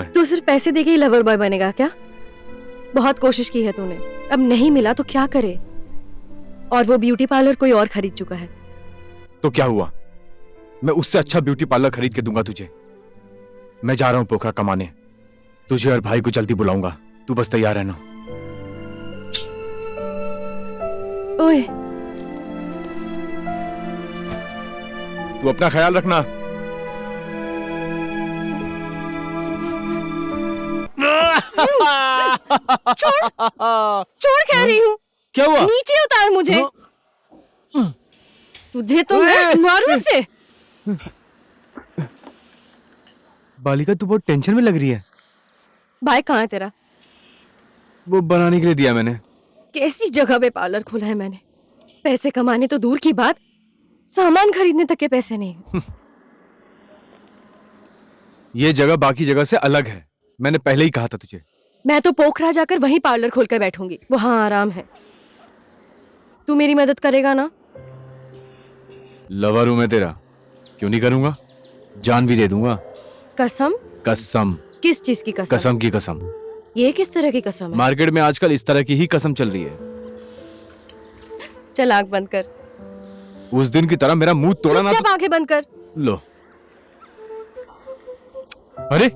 तू सिर्फ पैसे देके ही लवर बॉय बनेगा क्या? बहुत कोशिश की है तूने, अब नहीं मिला तो क्या करे? और वो ब्यूटी पार्लर कोई और खरीद चुका है। तो क्या हुआ, मैं उससे अच्छा ब्यूटी पार्लर खरीद के दूंगा तुझे। मैं जा रहा हूं पोखरा कमाने, तुझे और भाई को जल्दी बुलाऊंगा, तू बस तैयार रहना। ओए, तू अपना ख्याल रखना। छोड़, छोड़ कह रही हूँ। क्या हुआ? नीचे उतार मुझे। तुझे तो मैं मारूं से। बालिका, तू बहुत टेंशन में लग रही है। भाई कहाँ है तेरा? वो बनाने के लिए दिया मैंने। कैसी जगह पे पार्लर खोला है मैंने? पैसे कमाने तो दूर की बात, सामान खरीदने तक के पैसे नहीं। ये जगह बाकी जगह से अलग है, मैंने पहले ही कहा था तुझे। मैं तो पोखरा जाकर वहीं पार्लर खोलकर बैठूंगी, वहां आराम है। तू मेरी मदद करेगा ना? लवर हूं मैं तेरा, क्यों नहीं करूंगा, जान भी दे दूंगा। कसम? कसम। किस चीज की कसम? कसम की कसम। ये किस तरह की कसम है? मार्केट में आजकल इस तरह की ही कसम चल रही है। चल आंख बंद कर। उस दिन की तरह मेरा मुंह तोड़ा ना। चुपचाप आंखें बंद कर। लो। अरे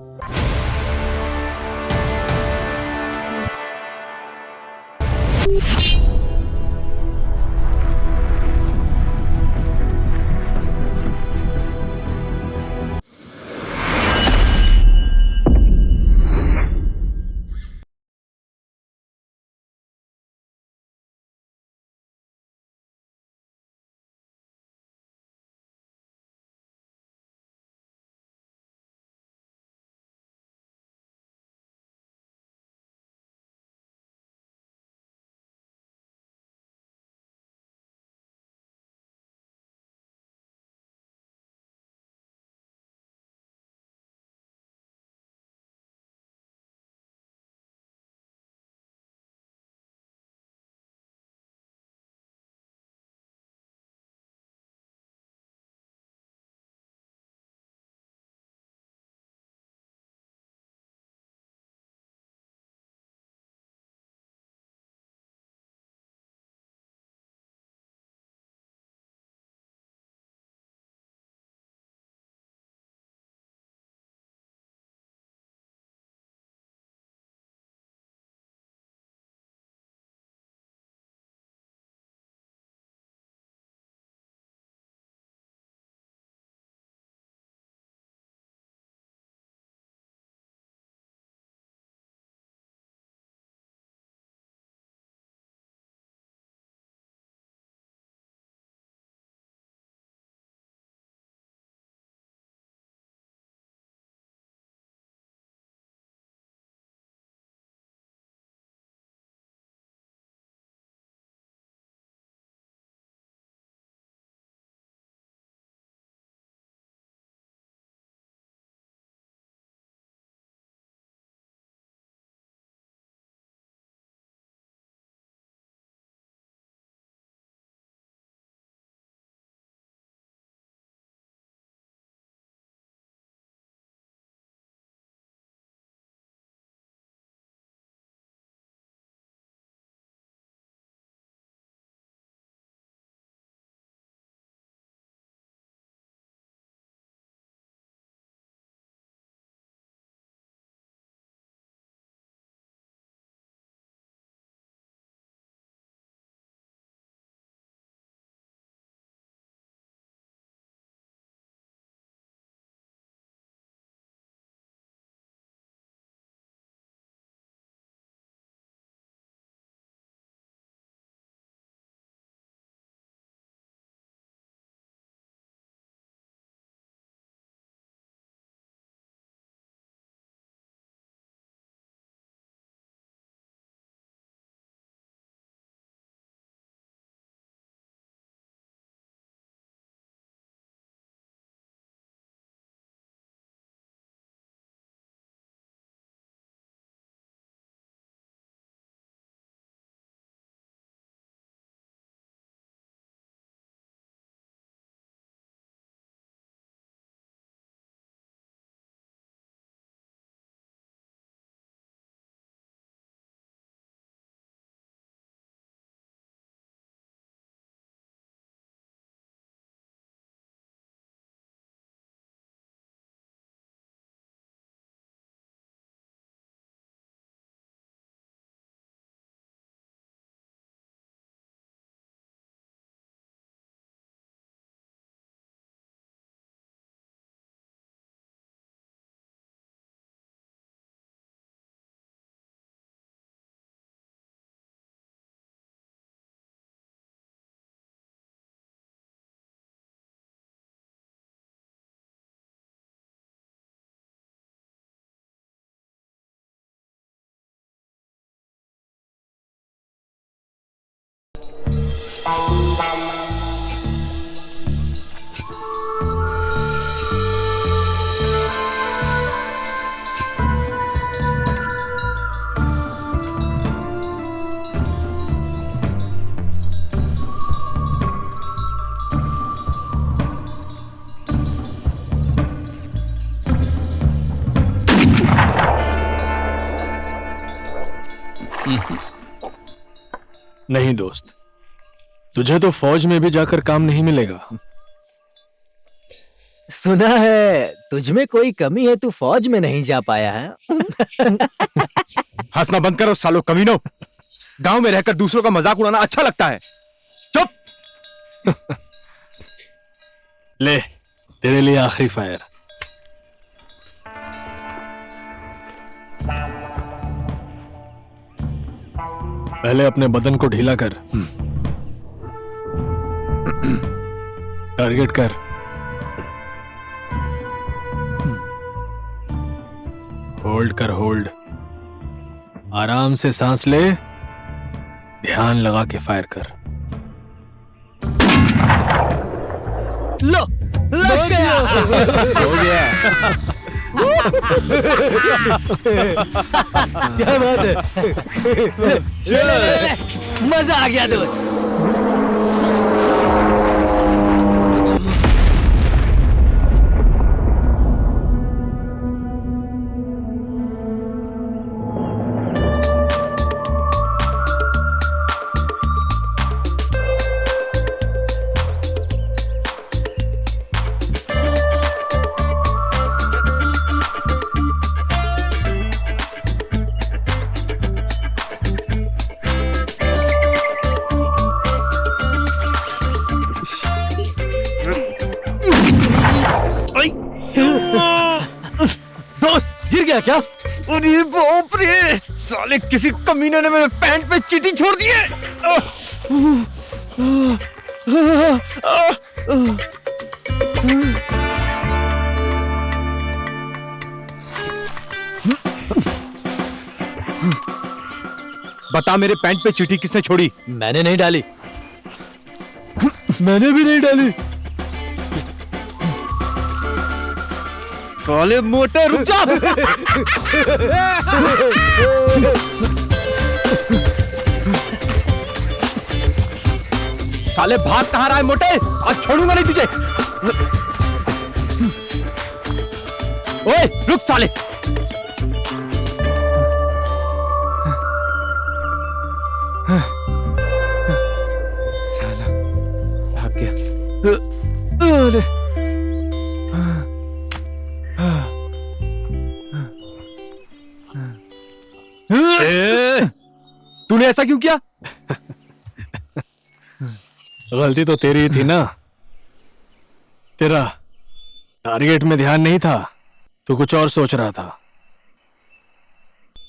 नहीं दोस्त, तुझे तो फौज में भी जाकर काम नहीं मिलेगा। सुना है तुझ में कोई कमी है, तू फौज में नहीं जा पाया है। हंसना बंद करो सालो कमीनो। गांव में रहकर दूसरों का मजाक उड़ाना अच्छा लगता है। चुप। ले, तेरे लिए आखिरी फायर। पहले अपने बदन को ढीला कर, टारगेट कर। होल्ड कर, होल्ड। आराम से सांस ले, ध्यान लगा के फायर कर। लो, लग गया। हो गया। क्या बात है। ले, मजा आ गया दोस्त। दोस्त गिर गया क्या? अरे बाप रे, साले किसी कमीने ने मेरे पैंट पे चींटी छोड़ दी है। बता मेरे पैंट पे चींटी किसने छोड़ी? मैंने नहीं डाली। मैंने भी नहीं डाली। साले मोटे रुक जा। साले भाग कहाँ रहा है मोटे? आज छोड़ूंगा नहीं तुझे। ओए रुक साले। साला भाग गया। अरे तूने ऐसा क्यों किया? गलती तो तेरी ही थी ना। तेरा टारगेट में ध्यान नहीं था, तू कुछ और सोच रहा था।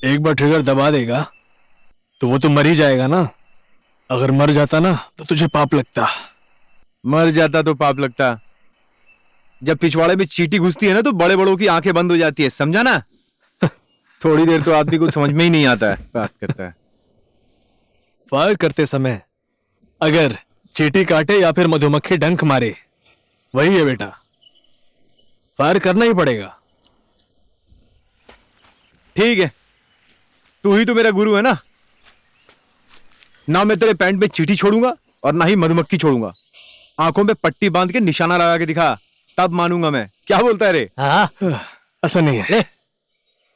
एक बार ट्रिगर दबा देगा तो वो तो मर ही जाएगा ना। अगर मर जाता ना तो तुझे पाप लगता। मर जाता तो पाप लगता। जब पिछवाड़े में चींटी घुसती है ना तो बड़े बड़ों की आंखें बंद हो जाती है, समझा ना? थोड़ी देर तो आदमी को समझ में ही नहीं आता है, बात करता है। फायर करते समय अगर चींटी काटे या फिर मधुमक्खी डंक मारे, वही है बेटा, फायर करना ही पड़ेगा। ठीक है, तू ही तो मेरा गुरु है ना। ना मैं तेरे पैंट में चींटी छोड़ूंगा और ना ही मधुमक्खी छोड़ूंगा। आंखों में पट्टी बांध के निशाना लगा के दिखा, तब मानूंगा मैं। क्या बोलता है रे? हाँ, ऐसा नहीं है,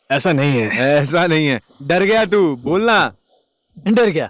ऐसा नहीं है। ऐसा नहीं है। डर गया तू? बोलना। डर गया।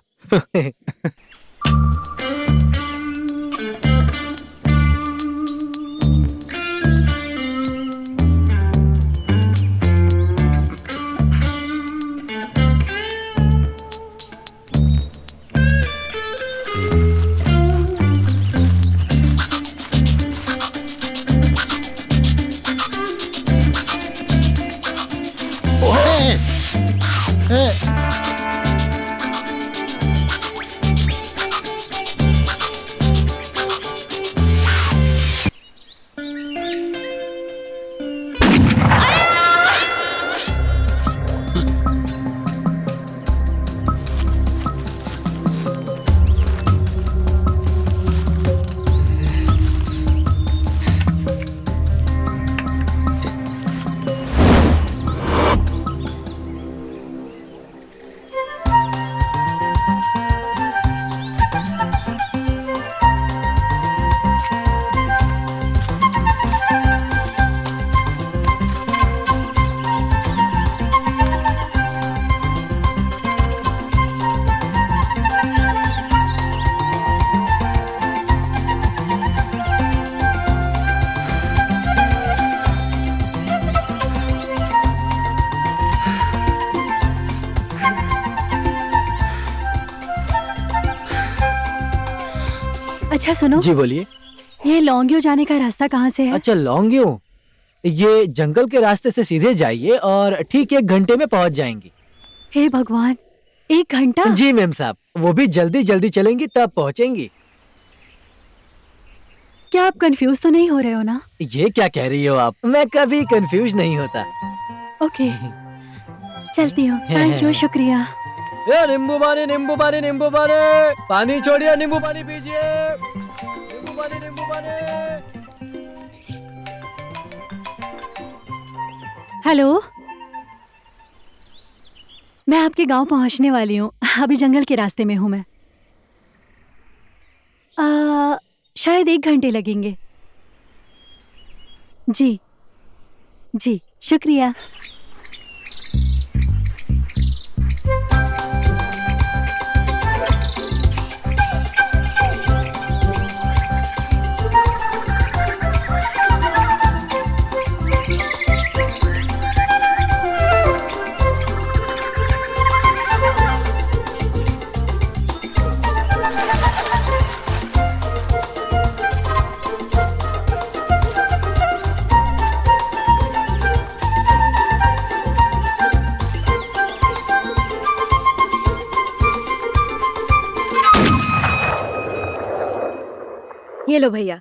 अच्छा सुनो, जी बोलिए। ये लौंगियो जाने का रास्ता कहाँ से है? अच्छा लौंगियो, ये जंगल के रास्ते से सीधे जाइए और ठीक 1 घंटे में पहुंच जाएंगी। हे भगवान, 1 घंटा? जी मैम साहब, वो भी जल्दी जल्दी चलेंगी तब पहुंचेंगी। क्या आप कंफ्यूज तो नहीं हो रहे हो ना? ये क्या कह रही हो आप? मैं कभी कंफ्यूज नहीं होता। ओके, चलती हूँ। थैंक यू, शुक्रिया। ए नींबू पानी, नींबू पानी, नींबू पानी, पानी छोड़िए, नींबू पानी पीजिए, नींबू पानी, नींबू पानी। हेलो, मैं आपके गांव पहुंचने वाली हूँ। अभी जंगल के रास्ते में हूँ मैं। शायद 1 घंटे लगेंगे। जी जी, शुक्रिया। ये लो भैया,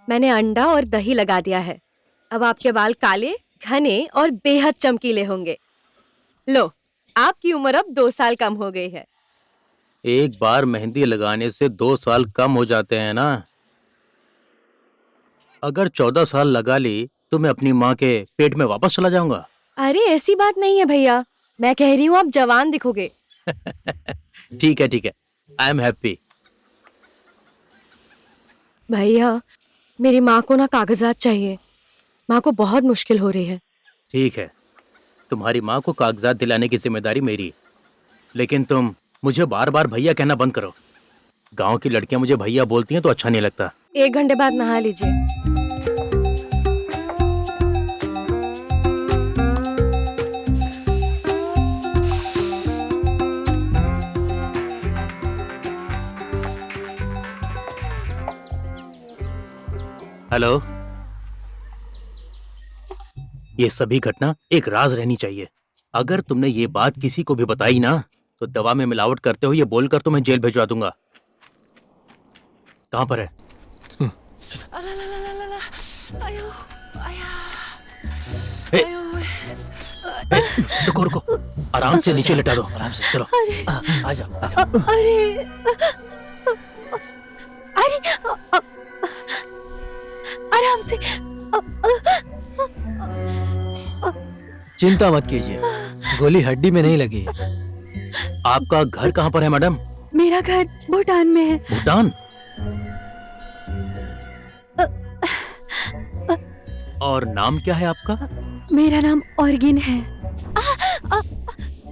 मैंने अंडा और दही लगा दिया है। अब आपके बाल काले, घने और बेहद चमकीले होंगे। लो, आपकी उम्र अब 2 साल कम हो गई है। एक बार मेहंदी लगाने से 2 साल कम हो जाते हैं ना। अगर 14 साल लगा ली तो मैं अपनी माँ के पेट में वापस चला जाऊंगा। अरे ऐसी बात नहीं है भैया, मैं कह रही हूँ आप जवान दिखोगे। ठीक है, आई एम हैप्पी। भैया, मेरी माँ को ना कागजात चाहिए। माँ को बहुत मुश्किल हो रही है। ठीक है, तुम्हारी माँ को कागजात दिलाने की जिम्मेदारी मेरी, लेकिन तुम मुझे बार बार भैया कहना बंद करो। गांव की लड़कियां मुझे भैया बोलती हैं तो अच्छा नहीं लगता। 1 घंटे बाद नहा लीजिए। हेलो, ये सभी घटना एक राज रहनी चाहिए। अगर तुमने ये बात किसी को भी बताई ना तो दवा में मिलावट करते हो ये बोलकर तुम्हें जेल भिजवा दूंगा। कहाँ पर है? ए, ए, रुको, आराम से नीचे लेटा दो। आराम से चलो। आ जाओ। अरे अरे, आराम से। चिंता मत कीजिए, गोली हड्डी में नहीं लगी है। आपका घर कहाँ पर है मैडम? मेरा घर भूटान में है। भूटान? और नाम क्या है आपका? मेरा नाम ऑर्गिन है।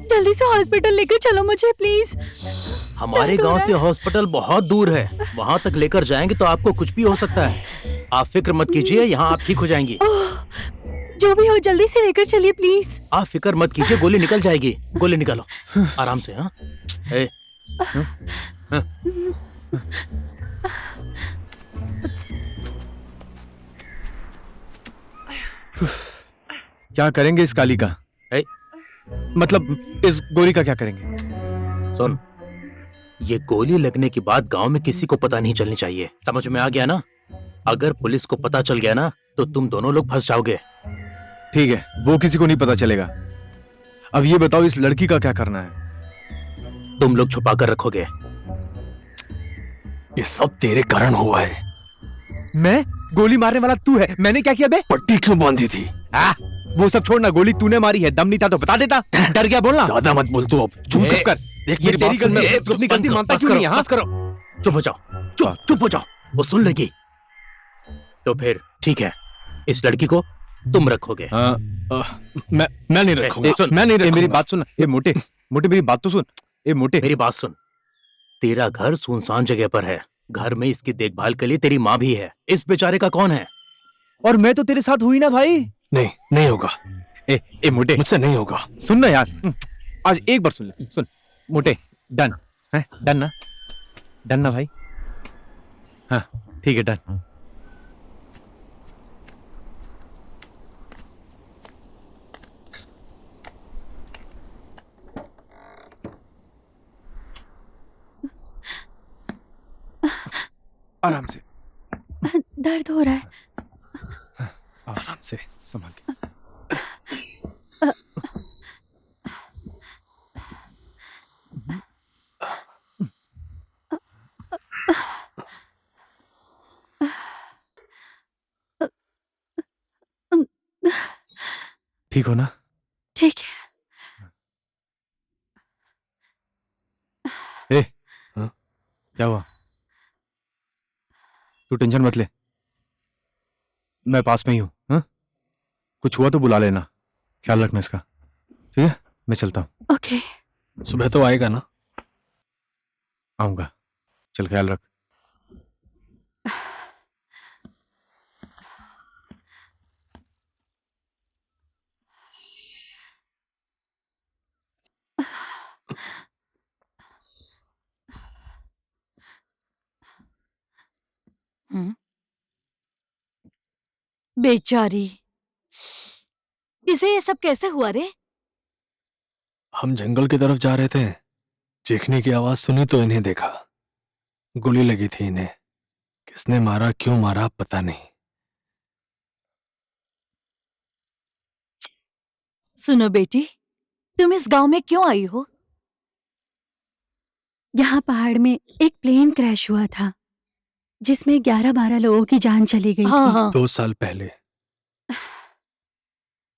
जल्दी से हॉस्पिटल लेकर चलो मुझे प्लीज। हमारे गांव से हॉस्पिटल बहुत दूर है, वहां तक लेकर जाएंगे तो आपको कुछ भी हो सकता है। आप फिक्र मत कीजिए, यहाँ आप ठीक हो जाएंगी। जो भी हो जल्दी से लेकर चलिए प्लीज। आप फिक्र मत कीजिए, गोली निकल जाएगी। गोली निकालो आराम से। हाँ, क्या करेंगे इस काली का? ए, मतलब इस गोली का क्या करेंगे? सुन, ये गोली लगने की बात गांव में किसी को पता नहीं चलनी चाहिए। समझ में आ गया ना? अगर पुलिस को पता चल गया ना तो तुम दोनों लोग फंस जाओगे। ठीक है, वो किसी को नहीं पता चलेगा। अब ये बताओ इस लड़की का क्या करना है? तुम लोग छुपा कर रखोगे। ये सब तेरे कारण हुआ है। मैं? गोली मारने वाला तू है? मैंने क्या किया बे? पट्टी क्यों बांधी थी? वो सब छोड़ना, गोली तूने मारी है, दम नहीं था तो बता देता। डर गया बोलना। ज्यादा मत बोल तू अब। चुप कर। देख ये मेरी तेरी बात सुन। गलती है, तू अपनी गलती मानता क्यों नहीं है? हाँ? बस करो, चुप हो जाओ, चुप हो जाओ। वो सुन लेगी तो फिर ठीक है, इस लड़की को तुम रखोगे। मैं नहीं रखूंगा। सुन, मैं नहीं मेरी रखूंगा। बात सुन। ये मोटे मेरी बात तो सुन। ये मोटे, मेरी बात सुन। तेरा घर सुनसान जगह पर है, घर में इसकी देखभाल के लिए तेरी माँ भी है। इस बेचारे का कौन है? और मैं तो तेरे साथ हुई ना भाई। नहीं होगा। ए मोटे, मुझसे नहीं होगा। सुन ना यार, आज एक बार सुन ले। सुन मोटे, डन है? डन ना भाई? हाँ ठीक है, डन। आराम से, दर्द हो रहा है। आराम से। संभाल के। ठीक हो ना? ठीक है। ए, हाँ? क्या हुआ? तू टेंशन मत ले, मैं पास में ही हूं। हाँ? कुछ हुआ तो बुला लेना, ख्याल रखना इसका। ठीक है, मैं चलता हूँ। ओके। सुबह तो आएगा ना? आऊंगा, चल ख्याल रख। बेचारी, इसे ये सब कैसे हुआ रे? हम जंगल की तरफ जा रहे थे, चीखने की आवाज सुनी तो इन्हें देखा। गोली लगी थी इन्हें। किसने मारा, क्यों मारा, पता नहीं। सुनो बेटी, तुम इस गांव में क्यों आई हो? यहाँ पहाड़ में एक प्लेन क्रैश हुआ था जिसमें 11-12 लोगों की जान चली गई थी। 2 साल पहले।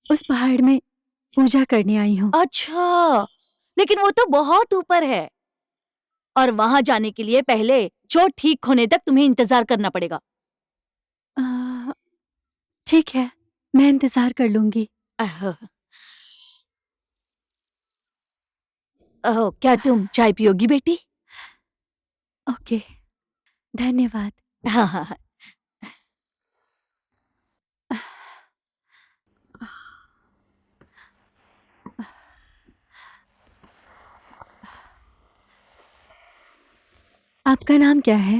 उस पहाड़ में पूजा करने आई हूँ। अच्छा, लेकिन वो तो बहुत ऊपर है और वहां जाने के लिए पहले चोट ठीक होने तक तुम्हें इंतजार करना पड़ेगा। ठीक है, मैं इंतजार कर लूंगी। क्या तुम चाय पियोगी बेटी? ओके, धन्यवाद। हाँ हाँ हाँ। आपका नाम क्या है?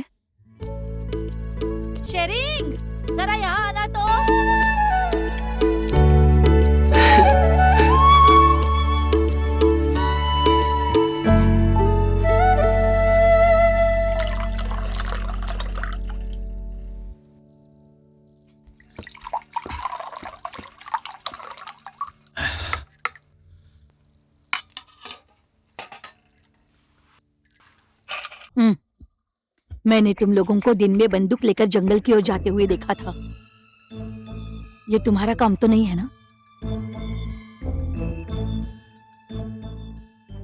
शेरिंग, जरा यहाँ आना तो। मैंने तुम लोगों को दिन में बंदूक लेकर जंगल की ओर जाते हुए देखा था। ये तुम्हारा काम तो नहीं है ना?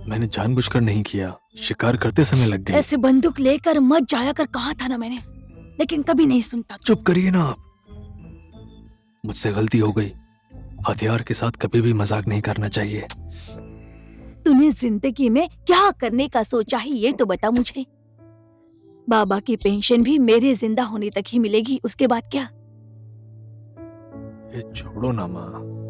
मैंने जानबूझकर नहीं किया, शिकार करते समय लग गई। ऐसे बंदूक लेकर मत जाया कर कहा था ना मैंने, लेकिन कभी नहीं सुनता। चुप करिए ना आप। मुझसे गलती हो गई। हथियार के साथ कभी भी मजाक नहीं करना चाहिए। तूने जिंदगी में क्या करने का सोचा है ये तो बता मुझे। बाबा की पेंशन भी मेरे जिंदा होने तक ही मिलेगी, उसके बाद क्या? ये छोड़ो ना माँ।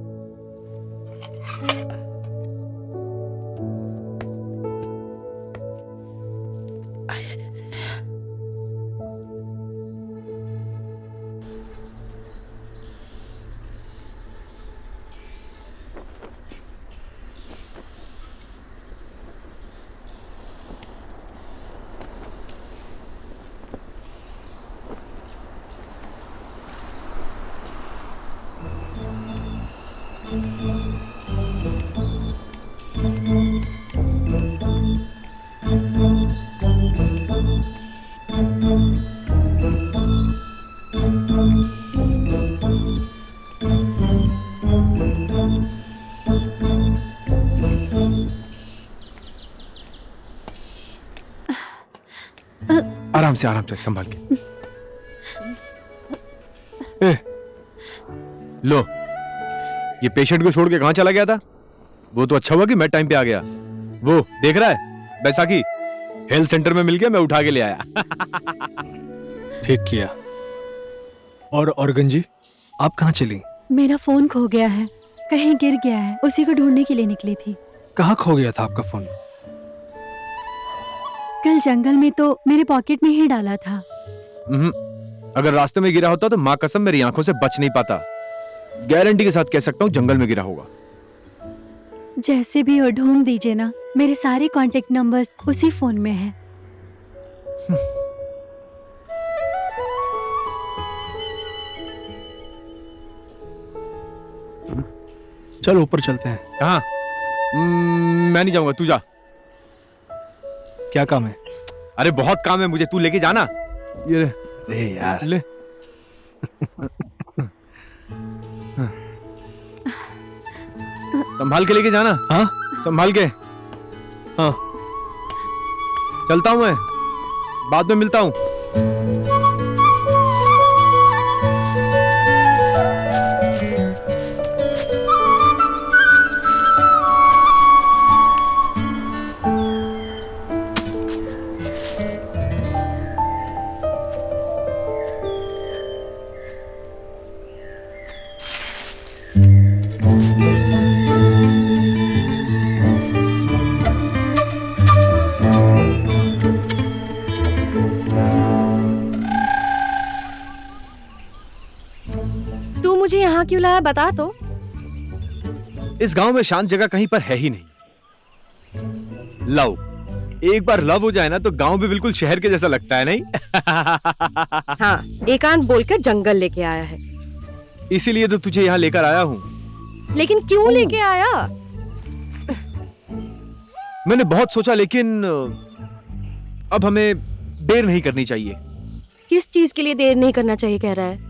आराम से संभाल के। ए, लो, ये पेशेंट को छोड़ के कहां चला गया था? वो तो अच्छा हुआ कि मैं टाइम पे आ गया। वो देख रहा है, बैसाखी हेल्थ सेंटर में मिल गया, मैं उठा के ले आया। ठीक किया। और गंजी, आप कहाँ चली? मेरा फोन खो गया है, कहीं गिर गया है, उसी को ढूंढने के लिए निकली थी। कहाँ खो गया था आपका फोन? कल जंगल में तो मेरे पॉकेट में ही डाला था। अगर रास्ते में गिरा होता तो माँ कसम मेरी आंखों से बच नहीं पाता। गारंटी के साथ कह सकता हूँ जंगल में गिरा होगा। जैसे भी हो ढूंढ दीजिए ना, मेरे सारे कांटेक्ट नंबर्स उसी फोन में हैं। चल ऊपर चलते हैं। कहाँ? मैं नहीं जाऊंगा, तू जा। क्या काम है? अरे बहुत काम है मुझे, तू लेके जाना। ये ले, अरे यार ले। संभाल के लेके जाना। हाँ संभाल के। हाँ चलता हूँ मैं, बाद में मिलता हूँ। तू मुझे यहाँ क्यों लाया बता तो। इस गांव में शांत जगह कहीं पर है ही नहीं। लव, एक बार लव हो जाए ना तो गांव भी बिल्कुल शहर के जैसा लगता है, नहीं? हाँ, एकांत बोलकर जंगल लेके आया है। इसीलिए तो तुझे यहाँ लेकर आया हूँ। लेकिन क्यों लेके आया? मैंने बहुत सोचा, लेकिन अब हमें देर नहीं करनी चाहिए। किस चीज के लिए देर नहीं करना चाहिए कह रहा है?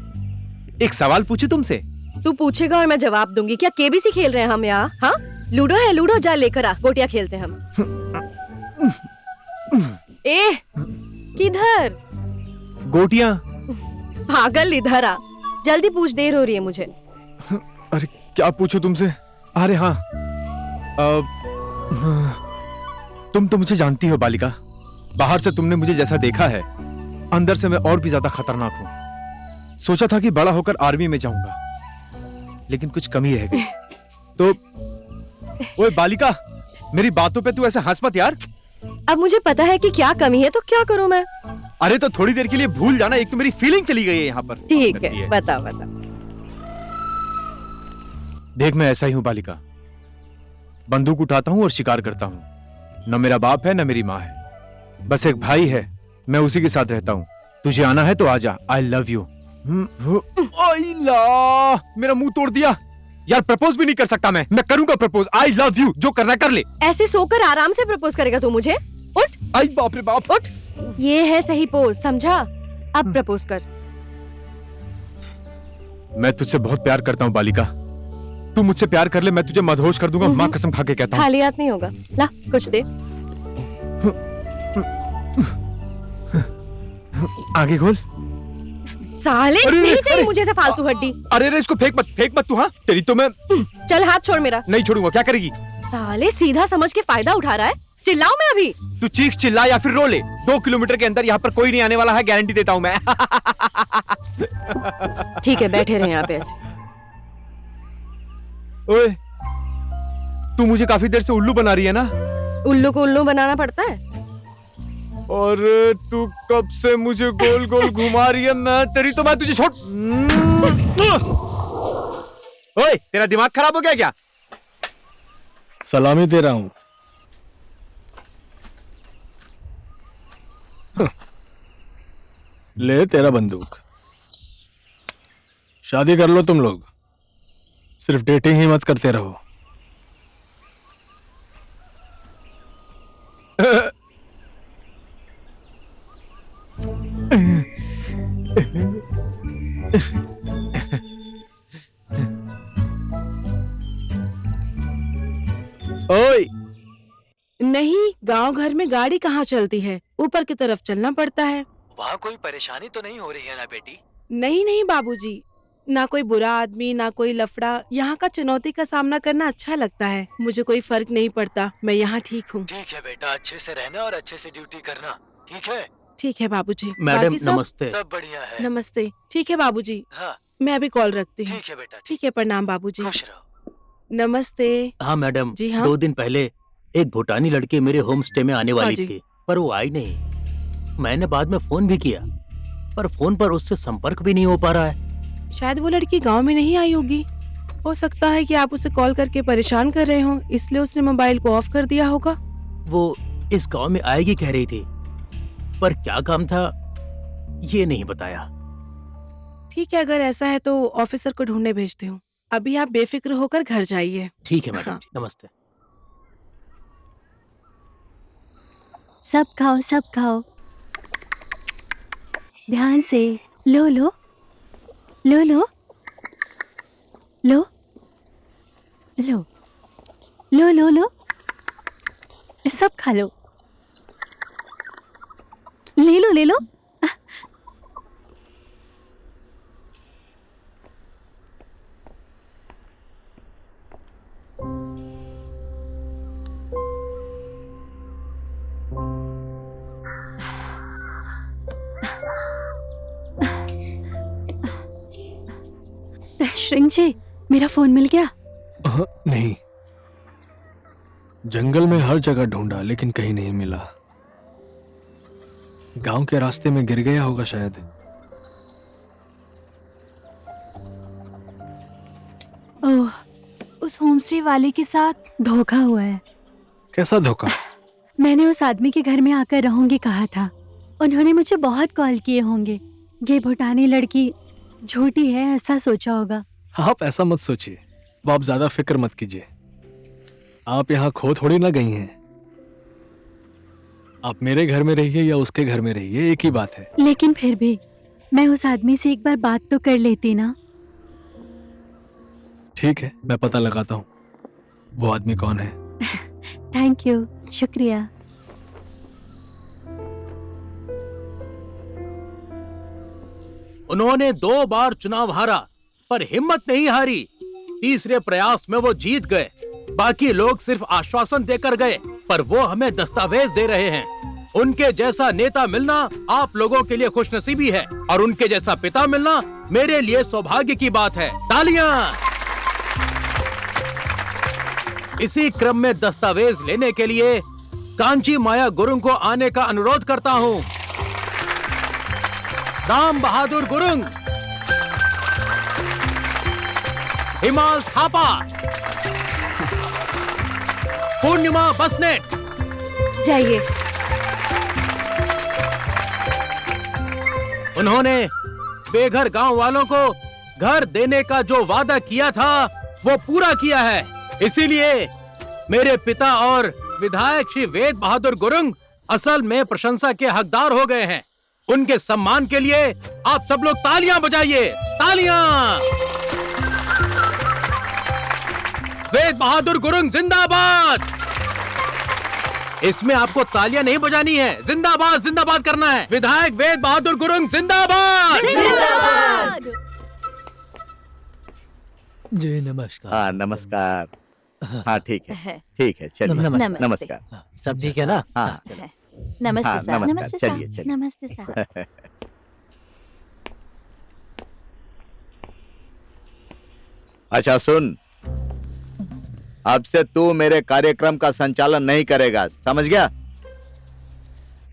एक सवाल पूछूं तुमसे? तू पूछेगा और मैं जवाब दूंगी। क्या केबीसी खेल रहे हैं हम यहाँ? हाँ, लूडो है, लूडो जा लेकर आ, गोटियां खेलते हैं हम। ए, किधर? गोटियां? पागल, इधर आ, जल्दी पूछ, देर हो रही है मुझे। अरे क्या पूछूं तुमसे? अरे हाँ, तुम तो मुझे जानती हो बालिका। बाहर से तुमने मुझे जैसा देखा है, अंदर से मैं और भी ज्यादा खतरनाक हूँ। सोचा था कि बड़ा होकर आर्मी में जाऊंगा, लेकिन कुछ कमी रह गई। तो ओए बालिका, मेरी बातों पे तू ऐसे हंस मत यार। अब मुझे पता है कि क्या कमी है, तो क्या करूं मैं? अरे तो थोड़ी देर के लिए भूल जाना, एक तो मेरी फीलिंग चली गई है यहाँ पर। ठीक है, बता बता। देख, मैं ऐसा ही हूँ बालिका। बंदूक उठाता हूँ और शिकार करता हूँ। न मेरा बाप है न मेरी माँ है, बस एक भाई है, मैं उसी के साथ रहता हूँ। तुझे आना है तो आजा। I love you. मेरा मुंह तोड़ दिया यार। प्रपोज भी नहीं कर सकता मैं करूंगा प्रपोज। आई लव यू, जो करना कर ले। ऐसे सोकर आराम से प्रपोज करेगा तू मुझे? उठ। आई बाप रे बाप। उठ, ये है सही पोज, समझा? अब प्रपोज कर। मैं तुझसे बहुत प्यार करता हूँ बालिका। तू मुझसे प्यार कर ले, मैं तुझे मदहोश कर दूंगा। माँ कसम खा के कहता हूँ। खाली हाथ नहीं होगा, ला कुछ दे। आगे खोल। साले, अरे, नहीं चाहिए अरे, मुझे ऐसे फालतू हड्डी। अरे अरे, इसको फेंक मत तू। हाँ तेरी तो मैं चल हाथ छोड़ मेरा। नहीं छोड़ूंगा। क्या करेगी? साले सीधा समझ के फायदा उठा रहा है। चिल्लाऊं मैं अभी? तू चीख चिल्ला या फिर रो ले, 2 किलोमीटर के अंदर यहाँ पर कोई नहीं आने वाला है, गारंटी देता हूँ मैं। ठीक है, बैठे रहे यहाँ पे ऐसे। ओए, तू मुझे काफी देर से उल्लू बना रही है ना? उल्लू को उल्लू बनाना पड़ता है। और तू कब से मुझे गोल गोल घुमा रही है? मैं तुझे छोड़। ओए, तेरा दिमाग खराब हो गया क्या? सलामी दे रहा हूं। ले तेरा बंदूक। शादी कर लो तुम लोग, सिर्फ डेटिंग ही मत करते रहो। ओए, नहीं, गांव घर में गाड़ी कहाँ चलती है, ऊपर की तरफ चलना पड़ता है। वहाँ कोई परेशानी तो नहीं हो रही है ना बेटी? नहीं नहीं बाबूजी, ना कोई बुरा आदमी ना कोई लफड़ा। यहाँ का चुनौती का सामना करना अच्छा लगता है। मुझे कोई फर्क नहीं पड़ता, मैं यहाँ ठीक हूँ। ठीक है बेटा, अच्छे से रहना और अच्छे से ड्यूटी करना, ठीक है? ठीक है बाबूजी। मैडम बाकी सब? नमस्ते। सब बढ़िया है। नमस्ते। ठीक है बाबूजी, हाँ मैं अभी कॉल रखती हूँ। ठीक है बेटा, ठीक है, प्रणाम बाबूजी। खुश रहो। नमस्ते। हाँ मैडम, जी हाँ। 2 दिन पहले एक भूटानी लड़की मेरे होम स्टे में आने हाँ वाली जी। थी, पर वो आई नहीं। मैंने बाद में फोन भी किया, पर फोन पर उससे संपर्क भी नहीं हो पा रहा है। शायद वो लड़की गांव में नहीं आई होगी। हो सकता है कि आप उसे कॉल करके परेशान कर रहे हो, इसलिए उसने मोबाइल को ऑफ कर दिया होगा। वो इस गांव में आएगी कह रही थी, पर क्या काम था ये नहीं बताया। ठीक है, अगर ऐसा है तो ऑफिसर को ढूंढने भेजती हूँ। अभी आप बेफिक्र होकर घर जाइए। ठीक है मैडम हाँ। जी, नमस्ते। सब खाओ, सब खाओ, ध्यान से। लो लो लो लो लो लो लो लो लो, सब खा लो। ले लो, ले लो। श्रिंग जी, मेरा फोन मिल गया? नहीं, जंगल में हर जगह ढूंढा लेकिन कहीं नहीं मिला। गांव के रास्ते में गिर गया होगा शायद। ओह, उस होमस्टे वाले के साथ धोखा हुआ है। कैसा धोखा? मैंने उस आदमी के घर में आकर रहूंगी कहा था। उन्होंने मुझे बहुत कॉल किए होंगे। ये भूटानी लड़की झूठी है ऐसा सोचा होगा। आप ऐसा मत सोचिए, वो आप ज्यादा फिक्र मत कीजिए। आप यहाँ खो थोड़ी ना गई हैं। आप मेरे घर में रहिए या उसके घर में रहिए, एक ही बात है। लेकिन फिर भी मैं उस आदमी से एक बार बात तो कर लेती ना। ठीक है, मैं पता लगाता हूँ वो आदमी कौन है। थैंक यू, शुक्रिया। उन्होंने 2 बार चुनाव हारा पर हिम्मत नहीं हारी। तीसरे प्रयास में वो जीत गए। बाकी लोग सिर्फ आश्वासन देकर गए, पर वो हमें दस्तावेज दे रहे हैं। उनके जैसा नेता मिलना आप लोगों के लिए खुशनसीबी है और उनके जैसा पिता मिलना मेरे लिए सौभाग्य की बात है। तालियां! इसी क्रम में दस्तावेज लेने के लिए कांची माया गुरुंग को आने का अनुरोध करता हूँ। राम बहादुर गुरुंग, हिमाल थापा, पूर्णिमा बसनेट। जाइए। उन्होंने बेघर गांव वालों को घर देने का जो वादा किया था वो पूरा किया है। इसीलिए मेरे पिता और विधायक श्री वेद बहादुर गुरुंग असल में प्रशंसा के हकदार हो गए हैं। उनके सम्मान के लिए आप सब लोग तालियां बजाइए। तालियां! वेद बहादुर गुरुंग जिंदाबाद। इसमें आपको तालियां नहीं बजानी है, जिंदाबाद जिंदाबाद करना है। विधायक वेद बहादुर गुरुंग जिंदाबाद। जिंदाबाद। जी नमस्कार। हाँ नमस्कार। हाँ ठीक है, ठीक है, चलिए। नमस्ते। नमस्कार। सब ठीक है ना? हाँ नमस्ते हाँ, साहब। नमस्कार। नमस्ते चलिए, साहब। चलिए। नमस्ते साहब। अच्छा सुन, अब से तू मेरे कार्यक्रम का संचालन नहीं करेगा, समझ गया?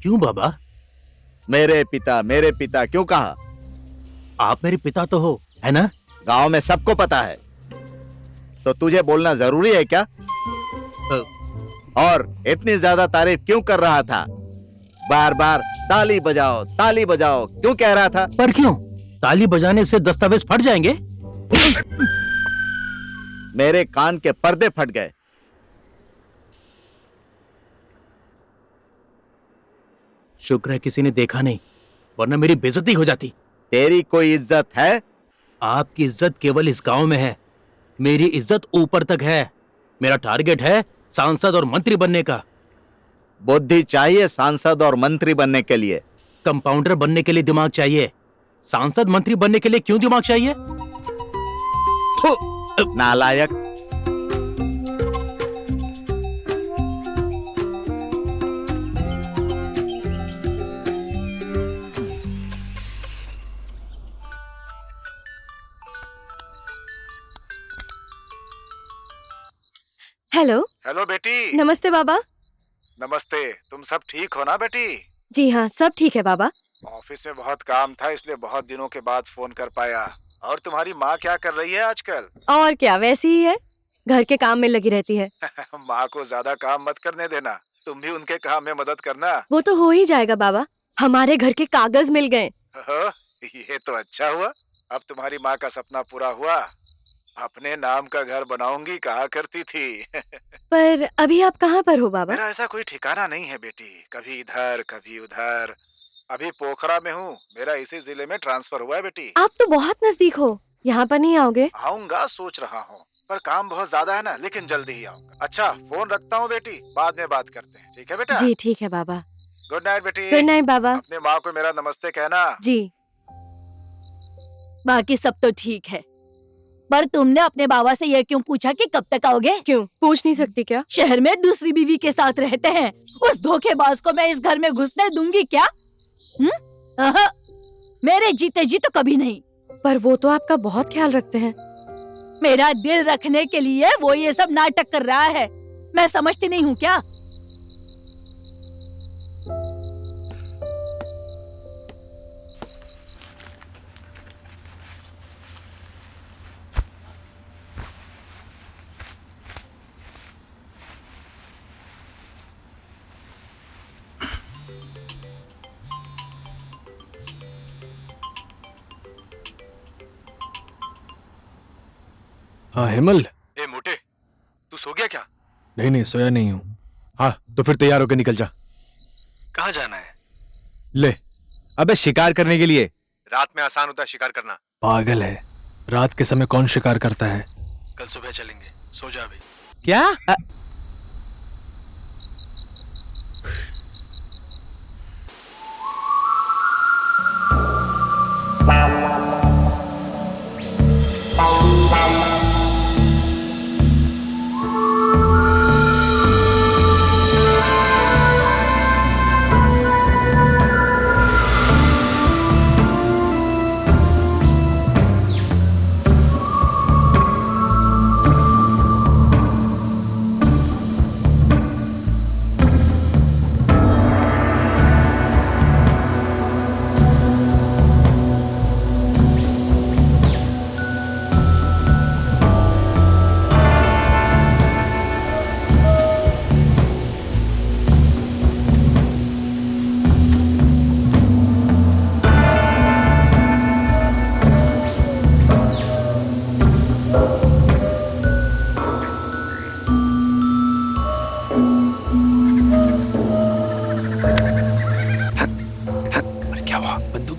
क्यों बाबा? मेरे पिता क्यों कहा? आप मेरे पिता तो हो, है ना? गांव में सबको पता है, तो तुझे बोलना जरूरी है क्या? और इतनी ज्यादा तारीफ क्यों कर रहा था? बार बार ताली बजाओ क्यों कह रहा था? पर क्यों? ताली बजाने से दस्तावेज फट जाएंगे? मेरे कान के पर्दे फट गए। शुक्र है किसी ने देखा नहीं, वरना मेरी बेइज्जती हो जाती। तेरी कोई इज्जत है? आपकी इज्जत केवल इस गांव में है, मेरी इज्जत ऊपर तक है। मेरा टारगेट है सांसद और मंत्री बनने का। बुद्धि चाहिए सांसद और मंत्री बनने के लिए। कंपाउंडर बनने के लिए दिमाग चाहिए, सांसद मंत्री बनने के लिए क्यों दिमाग चाहिए? नालायक। हेलो। हेलो बेटी। नमस्ते बाबा। नमस्ते। तुम सब ठीक हो ना बेटी? जी हाँ, सब ठीक है बाबा। ऑफिस में बहुत काम था इसलिए बहुत दिनों के बाद फोन कर पाया। और तुम्हारी माँ क्या कर रही है आजकल? और क्या, वैसी ही है, घर के काम में लगी रहती है। माँ को ज्यादा काम मत करने देना, तुम भी उनके काम में मदद करना। वो तो हो ही जाएगा बाबा, हमारे घर के कागज मिल गए। ये तो अच्छा हुआ, अब तुम्हारी माँ का सपना पूरा हुआ। अपने नाम का घर बनाऊंगी कहा करती थी। पर अभी आप कहाँ पर हो बाबा? मेरा ऐसा कोई ठिकाना नहीं है बेटी, कभी इधर कभी उधर। अभी पोखरा में हूँ, मेरा इसी जिले में ट्रांसफर हुआ है बेटी। आप तो बहुत नजदीक हो, यहाँ पर नहीं आओगे? आऊंगा सोच रहा हूँ, पर काम बहुत ज्यादा है ना, लेकिन जल्दी ही आऊंगा। अच्छा फोन रखता हूँ बेटी, बाद में बात करते हैं, ठीक है बेटा? जी ठीक है बाबा। गुड नाइट बेटी। गुड नाइट बाबा। अपने माँ को मेरा नमस्ते कहना। जी। बाकी सब तो ठीक है, पर तुमने अपने बाबा से ये क्यों पूछा कि कब तक आओगे? क्यों, पूछ नहीं सकती क्या? शहर में दूसरी बीवी के साथ रहते हैं, उस धोखेबाज को मैं इस घर में घुसने दूंगी क्या? मेरे जीते जी तो कभी नहीं। पर वो तो आपका बहुत ख्याल रखते हैं। मेरा दिल रखने के लिए वो ये सब नाटक कर रहा है, मैं समझती नहीं हूँ क्या? हाँ हेमल। ए मोटे, तू सो गया क्या? नहीं नहीं, सोया नहीं हूँ। हाँ तो फिर तैयार होकर निकल जा। कहाँ जाना है? ले, अबे शिकार करने के लिए। रात में आसान होता है शिकार करना। पागल है, रात के समय कौन शिकार करता है? कल सुबह चलेंगे, सो जा अभी। क्या?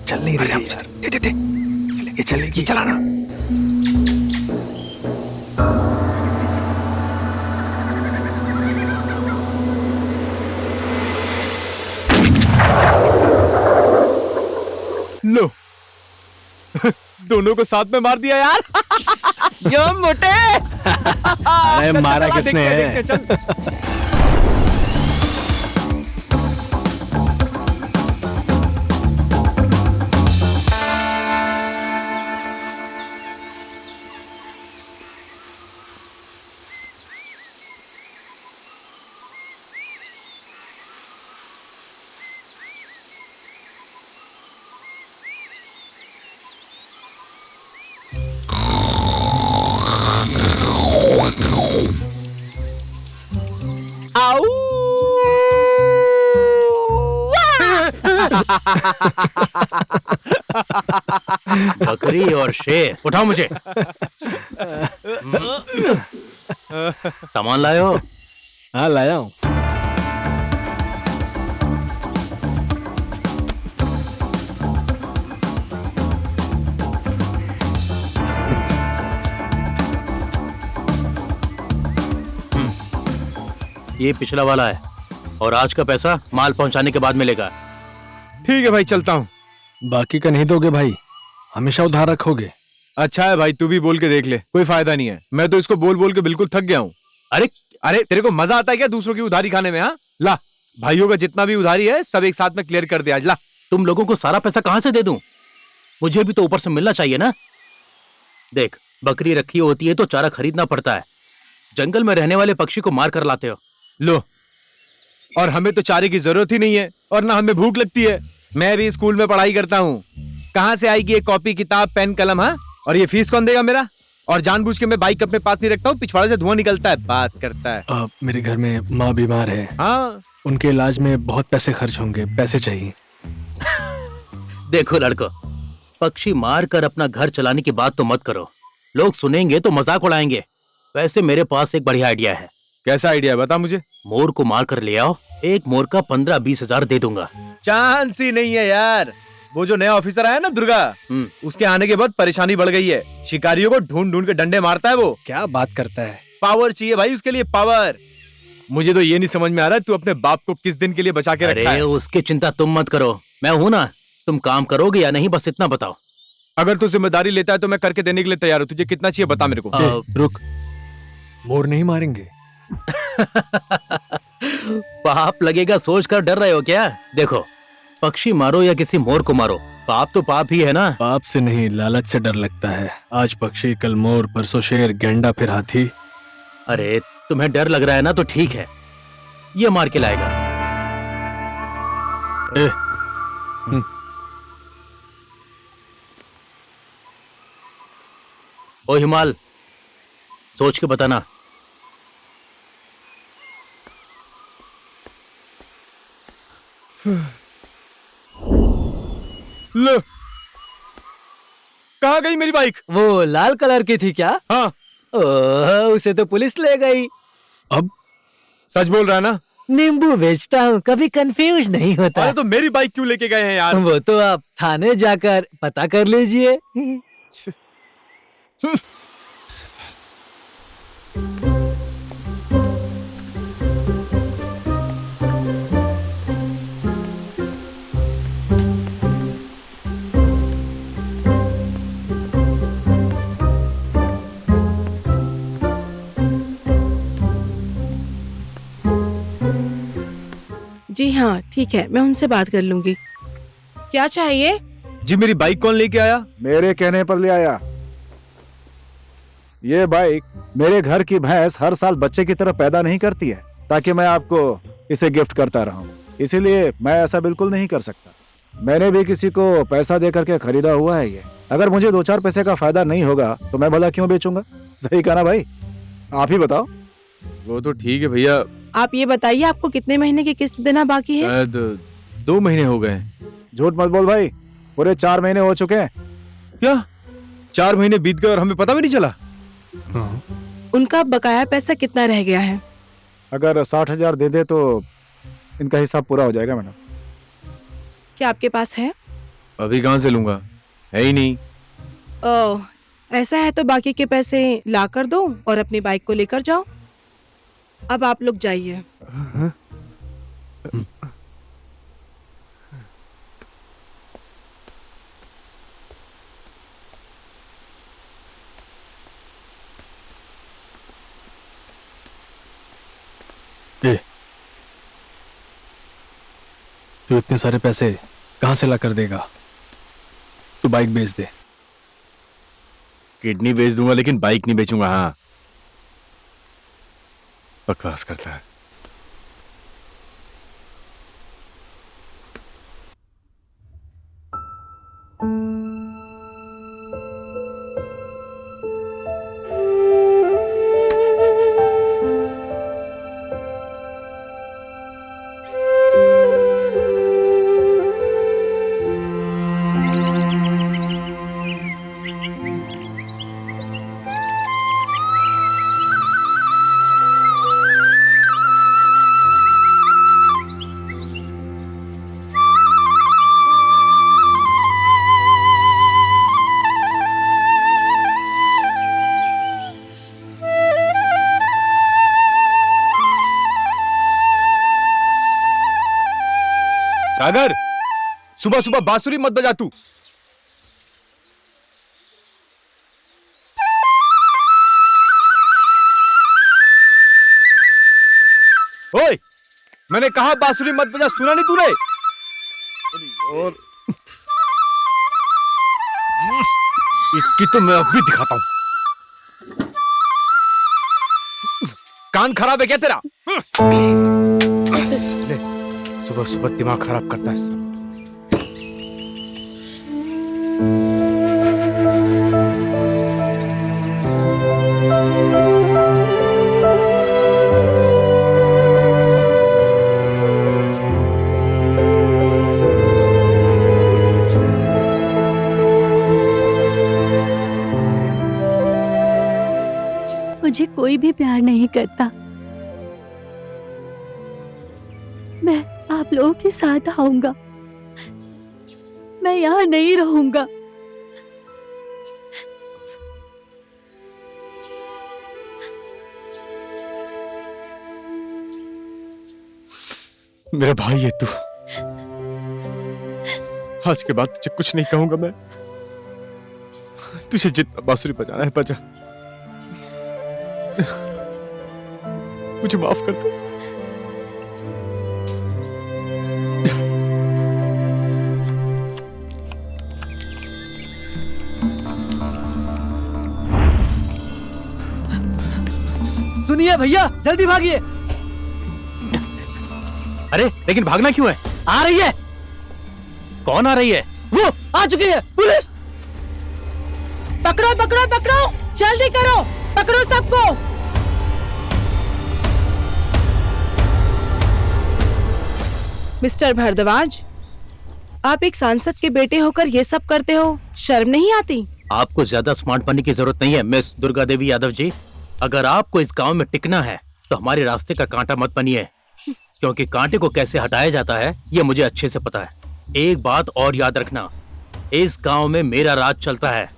चल नहीं रही है। दे ये चलेगी, चलाना। लो दोनों को साथ में मार दिया यार। यो मोटे। अरे मारा किसने है? बकरी और शेर, उठाओ मुझे। सामान लाए हो? हाँ लाया हूँ। ये पिछला वाला है और आज का पैसा माल पहुंचाने के बाद मिलेगा। ठीक है भाई, चलता हूँ। बाकी का नहीं दोगे भाई? हमेशा उधार रखोगे? अच्छा है भाई, तू भी बोल के देख ले, कोई फायदा नहीं है। मैं तो इसको बोल बोल के बिल्कुल थक गया हूँ। अरे अरे तेरे को मजा आता है क्या दूसरों की उधारी खाने में? हाँ ला, भाइयों का जितना भी उधारी है सब एक साथ में क्लियर कर दे आज। ला। तुम लोगों को सारा पैसा कहां से दे दूं? मुझे भी तो ऊपर से मिलना चाहिए ना। देख, बकरी रखी होती है तो चारा खरीदना पड़ता है, जंगल में रहने वाले पक्षी को मार कर लाते हो। लो, और हमें तो चारे की जरूरत ही नहीं है और ना हमें भूख लगती है। मैं भी स्कूल में पढ़ाई करता हूँ। कहाँ से आएगी ये कॉपी किताब पेन कलम? हाँ, और ये फीस कौन देगा मेरा? और जानबूझ के मैं बाइक अपने पास नहीं रखता हूँ, पिछवाड़े से धुआं निकलता है, बात करता है। मेरे घर में माँ बीमार है। हाँ, उनके इलाज में बहुत पैसे खर्च होंगे, पैसे चाहिए। देखो लड़को, पक्षी मार कर अपना घर चलाने की बात तो मत करो, लोग सुनेंगे तो मजाक उड़ाएंगे। वैसे मेरे पास एक बढ़िया आइडिया है। कैसा आइडिया है बता मुझे। मोर को मार कर ले आओ, एक मोर का 15-20 हजार दे दूंगा। चांस ही नहीं है यार। वो जो नया ऑफिसर आया ना दुर्गा, उसके आने के बाद परेशानी बढ़ गई है। शिकारियों को ढूंढ ढूंढ के डंडे मारता है वो। क्या बात करता है? पावर चाहिए भाई उसके लिए, पावर। मुझे तो ये नहीं समझ में आ रहा है तू अपने बाप को किस दिन के लिए बचा के रखा है। उसकी चिंता तुम मत करो, मैं हूं ना। तुम काम करोगे या नहीं, बस इतना बताओ। अगर तू जिम्मेदारी लेता है तो मैं करके देने के लिए तैयार हूँ। तुझे कितना चाहिए बता मेरे को। रुक, मोर नहीं मारेंगे। पाप लगेगा सोच कर डर रहे हो क्या? देखो, पक्षी मारो या किसी मोर को मारो, पाप तो पाप ही है ना। पाप से नहीं, लालच से डर लगता है। आज पक्षी, कल मोर, परसों शेर, गेंडा, फिर हाथी। अरे तुम्हें डर लग रहा है ना, तो ठीक है, ये मार के लाएगा। ओ हिमाल, सोच के बताना। लो, कहाँ गई मेरी बाइक? वो लाल कलर की थी क्या? हाँ। उसे तो पुलिस ले गई। अब सच बोल रहा है ना? नींबू बेचता हूँ, कभी कंफ्यूज नहीं होता। अरे तो मेरी बाइक क्यों लेके गए हैं यार? वो तो आप थाने जाकर पता कर लीजिए। जी हाँ, ठीक है, मैं उनसे बात कर लूंगी। क्या चाहिए? जी मेरी बाइक कौन लेके आया? मेरे कहने पर ले आया। ये बाइक मेरे घर की भैंस हर साल बच्चे की तरह पैदा नहीं करती है ताकि मैं आपको इसे गिफ्ट करता रहूं। इसीलिए मैं ऐसा बिल्कुल नहीं कर सकता। मैंने भी किसी को पैसा दे करके खरीदा हुआ है ये। अगर मुझे 2-4 पैसे का फायदा नहीं होगा तो मैं भला क्यों बेचूंगा? सही कहा ना भाई? आप ही बताओ। वो तो ठीक है भैया। आप ये बताइए, आपको कितने महीने की किस्त देना बाकी है? शायद 2 महीने हो गए। झूठ मत बोल भाई, पूरे 4 महीने हो चुके हैं। क्या 4 महीने बीत गए और हमें पता भी नहीं चला? उनका बकाया पैसा कितना रह गया है? अगर 60,000 दे दे तो इनका हिसाब पूरा हो जाएगा मैडम। क्या आपके पास है? अभी कहाँ से लूंगा, है ही नहीं। ओह, ऐसा है तो बाकी के पैसे ला कर दो और अपनी बाइक को लेकर जाओ। अब आप लोग जाइए। तू इतने सारे पैसे कहाँ से ला कर देगा? तू बाइक बेच दे। किडनी बेच दूंगा लेकिन बाइक नहीं बेचूंगा। हाँ, बकवास करता है। सागर, सुबह सुबह बांसुरी मत बजा तू। ओए, मैंने कहा बांसुरी मत बजा, सुना नहीं तूने? और इसकी तो मैं अब भी दिखाता हूं। कान खराब है क्या तेरा? सुबह सुबह दिमाग खराब करता है। कोई भी प्यार नहीं करता। मैं आप लोगों के साथ आऊंगा, मैं यहाँ नहीं रहूंगा। मेरा भाई है तू। आज के बाद तुझे कुछ नहीं कहूंगा मैं। तुझे जितना बांसुरी बजाना है बजा। मुझे माफ कर दो। सुनिए भैया, जल्दी भागिए। अरे लेकिन भागना क्यों है? आ रही है। कौन आ रही है? वो आ चुकी है, पुलिस। पकड़ो पकड़ो पकड़ो, जल्दी करो, पकड़ो सबको। मिस्टर भारद्वाज, आप एक सांसद के बेटे होकर ये सब करते हो, शर्म नहीं आती? आपको ज्यादा स्मार्ट बनने की जरूरत नहीं है मिस दुर्गा देवी यादव जी। अगर आपको इस गांव में टिकना है तो हमारे रास्ते का कांटा मत बनिए, क्योंकि कांटे को कैसे हटाया जाता है ये मुझे अच्छे से पता है। एक बात और याद रखना, इस गांव में मेरा राज चलता है।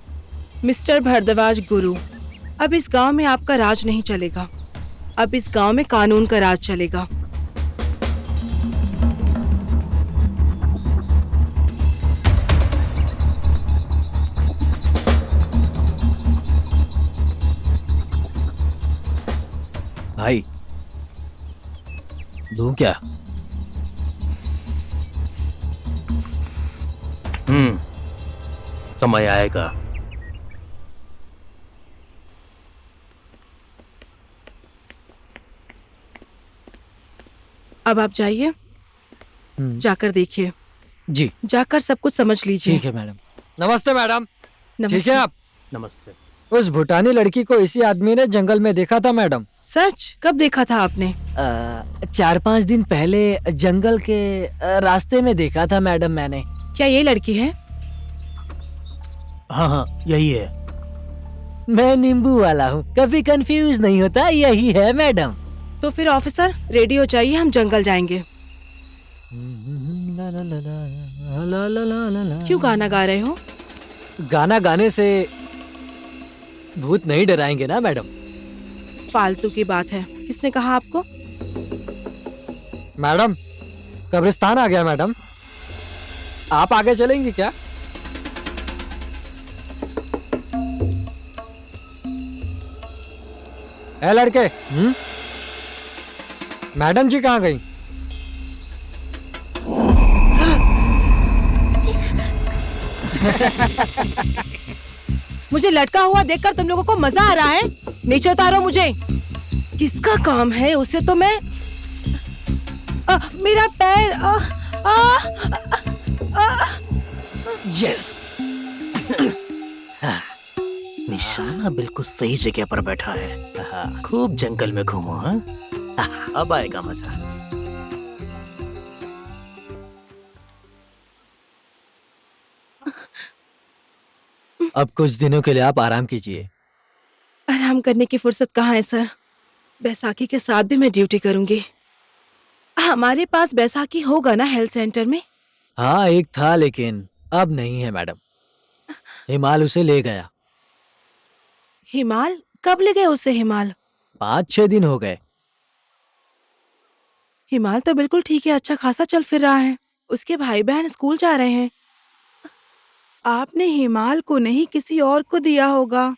मिस्टर भारद्वाज गुरु, अब इस गांव में आपका राज नहीं चलेगा, अब इस गांव में कानून का राज चलेगा। भाई दूं क्या? समय आएगा। अब आप जाइए, जाकर देखिए, जी जाकर सब कुछ समझ लीजिए। ठीक है मैडम। नमस्ते मैडम। ठीक नमस्ते। है आप? नमस्ते। उस भूटानी लड़की को इसी आदमी ने जंगल में देखा था मैडम। सच? कब देखा था आपने? 4-5 दिन पहले जंगल के रास्ते में देखा था मैडम मैंने। क्या ये लड़की है? हाँ हाँ यही है। मैं नींबू वाला हूँ, कभी कंफ्यूज नहीं होता, यही है मैडम। तो फिर ऑफिसर रेडी हो जाइए, हम जंगल जाएंगे। क्यों गाना गा रहे हो? गाना गाने से भूत नहीं डराएंगे ना मैडम। फालतू की बात है, किसने कहा आपको? मैडम कब्रिस्तान आ गया मैडम, आप आगे चलेंगी क्या? ए लड़के, मैडम जी कहाँ गई? मुझे लटका हुआ देखकर तुम लोगों को मजा आ रहा है? नीचे उतारो मुझे। किसका काम है उसे तो मैं मेरा पैर यस। निशाना बिल्कुल सही जगह पर बैठा है। खूब जंगल में घूमो। हाँ, अब आएगा मजा। अब कुछ दिनों के लिए आप आराम कीजिए। आराम करने की फुर्सत कहाँ है सर? बैसाखी के साथ भी मैं ड्यूटी करूंगी। हमारे पास बैसाखी होगा ना हेल्थ सेंटर में? हाँ एक था, लेकिन अब नहीं है मैडम। हिमाल उसे ले गया। हिमाल? कब ले गए उसे हिमाल? 5-6 दिन हो गए। हिमाल तो बिल्कुल ठीक है, अच्छा खासा चल फिर रहा है। उसके भाई बहन स्कूल जा रहे हैं। आपने हिमाल को नहीं किसी और को दिया होगा।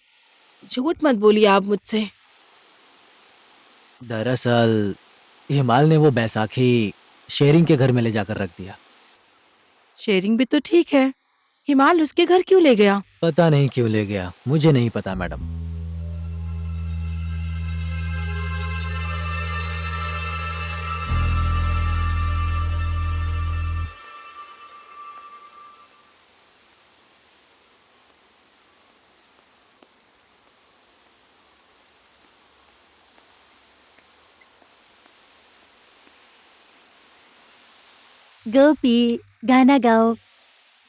झूठ मत बोलिए आप मुझसे। दरअसल हिमाल ने वो बैसाखी शेरिंग के घर में ले जाकर रख दिया। शेरिंग भी तो ठीक है, हिमाल उसके घर क्यों ले गया? पता नहीं क्यों ले गया, मुझे नहीं पता मैडम। गोपी गाना गाओ,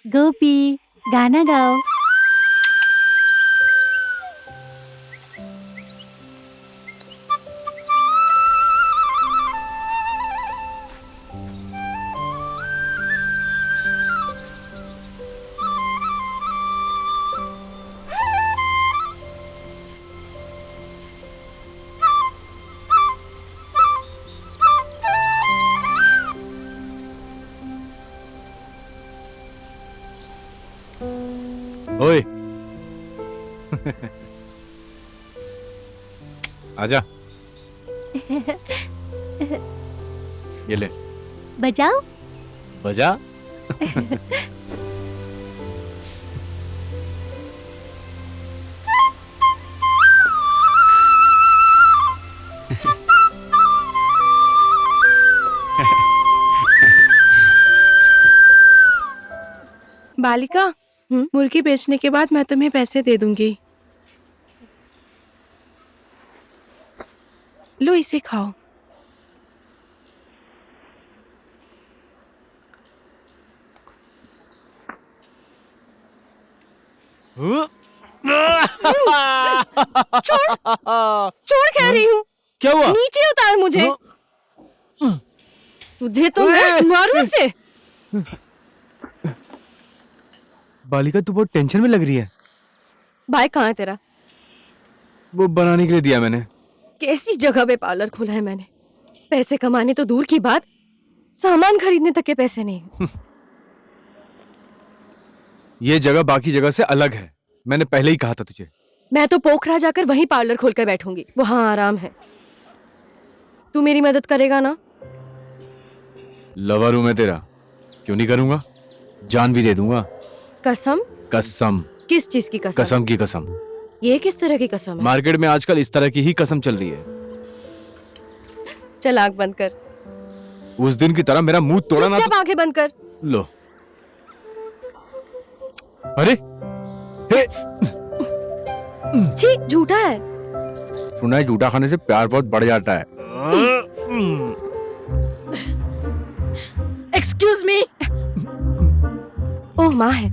गोपी गाना गाओ। ओए आजा, ये ले बजाओ। बजा। बालिका, मुर्गी बेचने के बाद मैं तुम्हें पैसे दे दूंगी। लो इसे खाओ। छोड़ कह रही हूँ। क्या हुआ? नीचे उतार मुझे। तुझे तो मैं मारूं से। बालिका, तू बहुत टेंशन में लग रही है। भाई कहाँ है तेरा? वो बनाने के लिए दिया मैंने। कैसी जगह पे पार्लर खोला है मैंने। पैसे कमाने तो दूर की बात, सामान खरीदने तक के पैसे नहीं। ये जगह बाकी जगह से अलग है, मैंने पहले ही कहा था तुझे। मैं तो पोखरा जाकर वहीं पार्लर खोलकर बैठूंगी, वहां आराम है। तू मेरी मदद करेगा ना? लवर हूं मैं तेरा, क्यों नहीं करूंगा? जान भी दे दूंगा। कसम? कसम। किस चीज की कसम? कसम की कसम। ये किस तरह की कसम है? मार्केट में आजकल इस तरह की ही कसम चल रही है। चल आंख बंद कर। उस दिन की तरह मेरा मुंह तोड़ा ना। चुपचाप आंखें बंद कर। लो। अरे हे। छी, झूठा है। सुना है झूठा खाने से प्यार बहुत बढ़ जाता है। Excuse me. ओह माँ है,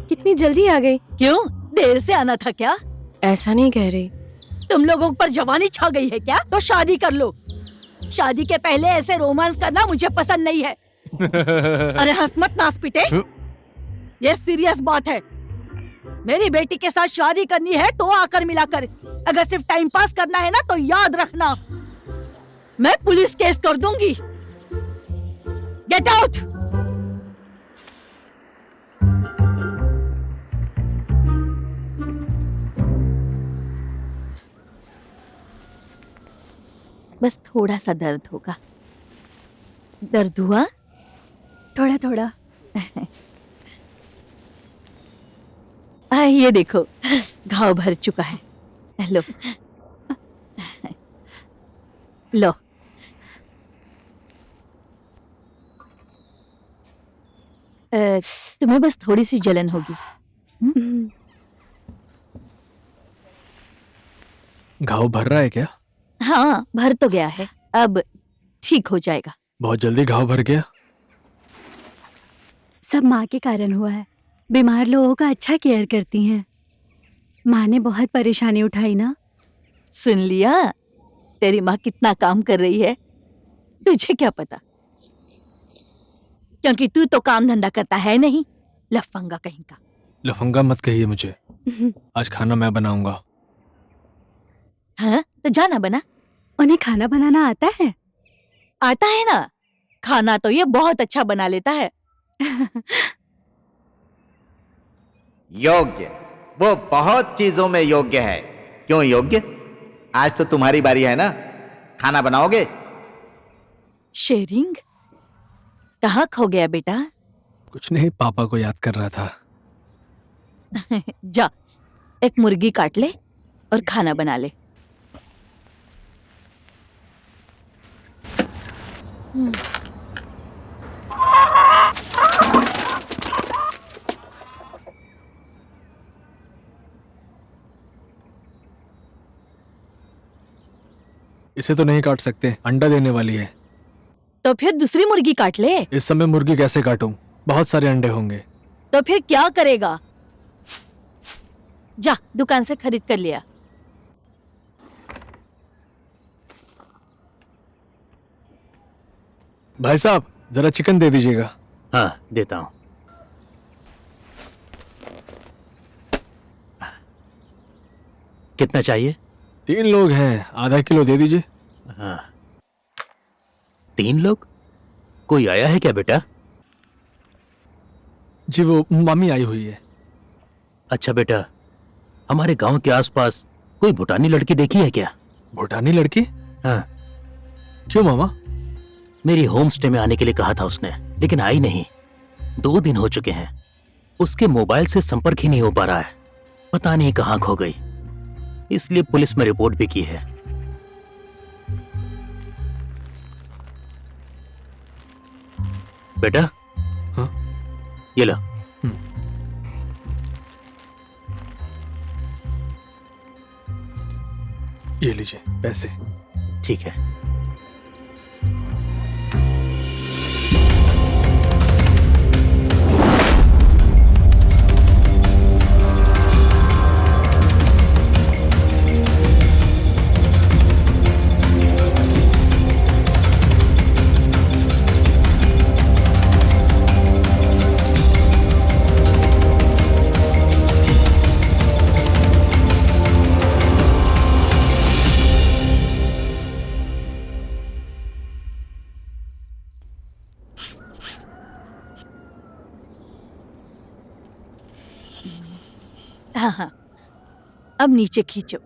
कितनी जल्दी आ गई। क्यों, देर से आना था क्या? ऐसा नहीं कह रही। तुम लोगों पर जवानी छा गई है क्या? तो शादी कर लो। शादी के पहले ऐसे रोमांस करना मुझे पसंद नहीं है। अरे हंस मत नास पिटे, ये सीरियस बात है। मेरी बेटी के साथ शादी करनी है तो आकर मिला कर। अगर सिर्फ टाइम पास करना है ना तो याद रखना, मैं पुलिस केस कर दूंगी। Get out. बस थोड़ा सा दर्द होगा। दर्द हुआ? थोड़ा थोड़ा। ये देखो, घाव भर चुका है। लो लो। तुम्हें बस थोड़ी सी जलन होगी। घाव भर रहा है क्या? हाँ, भर तो गया है, अब ठीक हो जाएगा। बहुत जल्दी घाव भर गया। सब माँ के कारण हुआ है। बीमार लोगों का अच्छा केयर करती हैं। माँ ने बहुत परेशानी उठाई ना। सुन लिया, तेरी माँ कितना काम कर रही है, तुझे क्या पता? क्योंकि तू तो काम धंधा करता है नहीं, लफंगा कहीं का। लफंगा मत कहिए मुझे। आज खाना मैं बनाऊंगा। हाँ, तो जाना बना। उन्हें खाना बनाना आता है? आता है ना, खाना तो ये बहुत अच्छा बना लेता है। योग्य, वो बहुत चीजों में योग्य है। क्यों योग्य? आज तो तुम्हारी बारी है ना, खाना बनाओगे? शेरिंग, कहाँ खो गया बेटा? कुछ नहीं, पापा को याद कर रहा था। जा, एक मुर्गी काट ले और खाना बना ले। इसे तो नहीं काट सकते, अंडा देने वाली है। तो फिर दूसरी मुर्गी काट ले। इस समय मुर्गी कैसे काटूं? बहुत सारे अंडे होंगे। तो फिर क्या करेगा? जा, दुकान से खरीद कर लिया। भाई साहब, जरा चिकन दे दीजिएगा। हाँ, देता हूँ। कितना चाहिए? 3 लोग हैं, आधा किलो दे दीजिए। हाँ। 3 लोग? कोई आया है क्या बेटा? जी, वो मम्मी आई हुई है। अच्छा बेटा, हमारे गांव के आसपास कोई भूटानी लड़की देखी है क्या? भूटानी लड़की? हाँ, क्यों मामा? मेरी होम स्टे में आने के लिए कहा था उसने, लेकिन आई नहीं। 2 दिन हो चुके हैं, उसके मोबाइल से संपर्क ही नहीं हो पा रहा है। पता नहीं कहाँ खो गई, इसलिए पुलिस में रिपोर्ट भी की है। बेटा, हाँ? ये लो। ये लीजिए पैसे। ठीक है। हाँ हाँ, अब नीचे खींचो।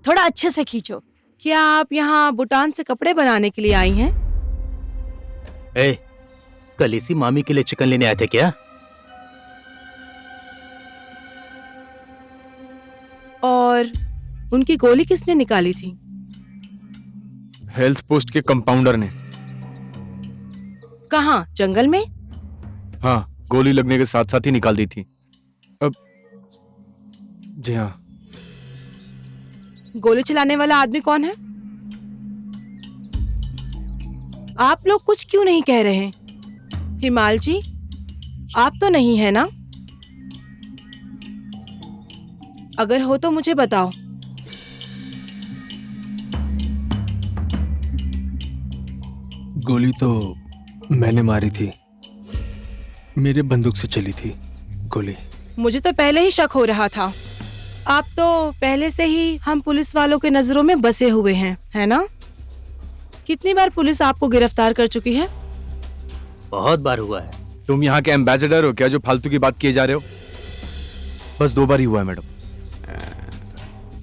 थोड़ा अच्छे से खींचो। क्या आप यहाँ भूटान से कपड़े बनाने के लिए आई हैं? ए, कल इसी मामी के लिए चिकन लेने आए थे क्या? और उनकी गोली किसने निकाली थी? हेल्थ पोस्ट के कंपाउंडर ने। कहाँ, जंगल में? हाँ, गोली लगने के साथ साथ ही निकाल दी थी। अब जी हाँ। गोली चलाने वाला आदमी कौन है? आप लोग कुछ क्यों नहीं कह रहे? हिमाल जी, आप तो नहीं है ना? अगर हो तो मुझे बताओ। गोली तो मैंने मारी थी, मेरे बंदूक से चली थी गोली। मुझे तो पहले ही शक हो रहा था। आप तो पहले से ही हम पुलिस वालों के नजरों में बसे हुए हैं, है ना? कितनी बार पुलिस आपको गिरफ्तार कर चुकी है? बहुत बार हुआ है। तुम यहाँ के एम्बेसडर हो क्या जो फालतू की बात किए जा रहे हो? बस 2 बार ही हुआ है मैडम।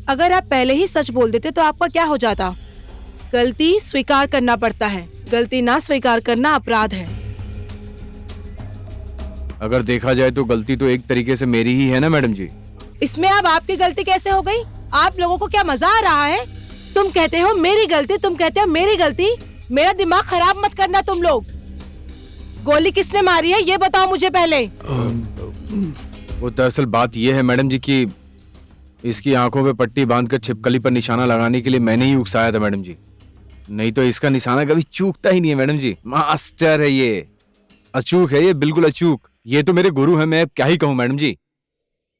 अगर आप पहले ही सच बोल देते तो आपका क्या हो जाता? गलती स्वीकार करना पड़ता है, गलती ना स्वीकार करना अपराध है। अगर देखा जाए तो गलती तो एक तरीके से मेरी ही है ना मैडम जी। इसमें अब आपकी गलती कैसे हो गई? आप लोगों को क्या मजा आ रहा है? तुम कहते हो मेरी गलती, तुम कहते हो मेरी गलती। मेरा दिमाग खराब मत करना तुम लोग। गोली किसने मारी है ये बताओ मुझे पहले। वो दरअसल बात ये है मैडम जी कि इसकी आंखों पे पट्टी बांधकर छिपकली पर निशाना लगाने के लिए मैंने ही उकसाया था मैडम जी। नहीं तो इसका निशाना कभी चूकता ही नहीं है मैडम जी। मास्टर है ये, अचूक है ये, बिल्कुल अचूक। ये तो मेरे गुरु है, मैं अब क्या ही कहूँ मैडम जी।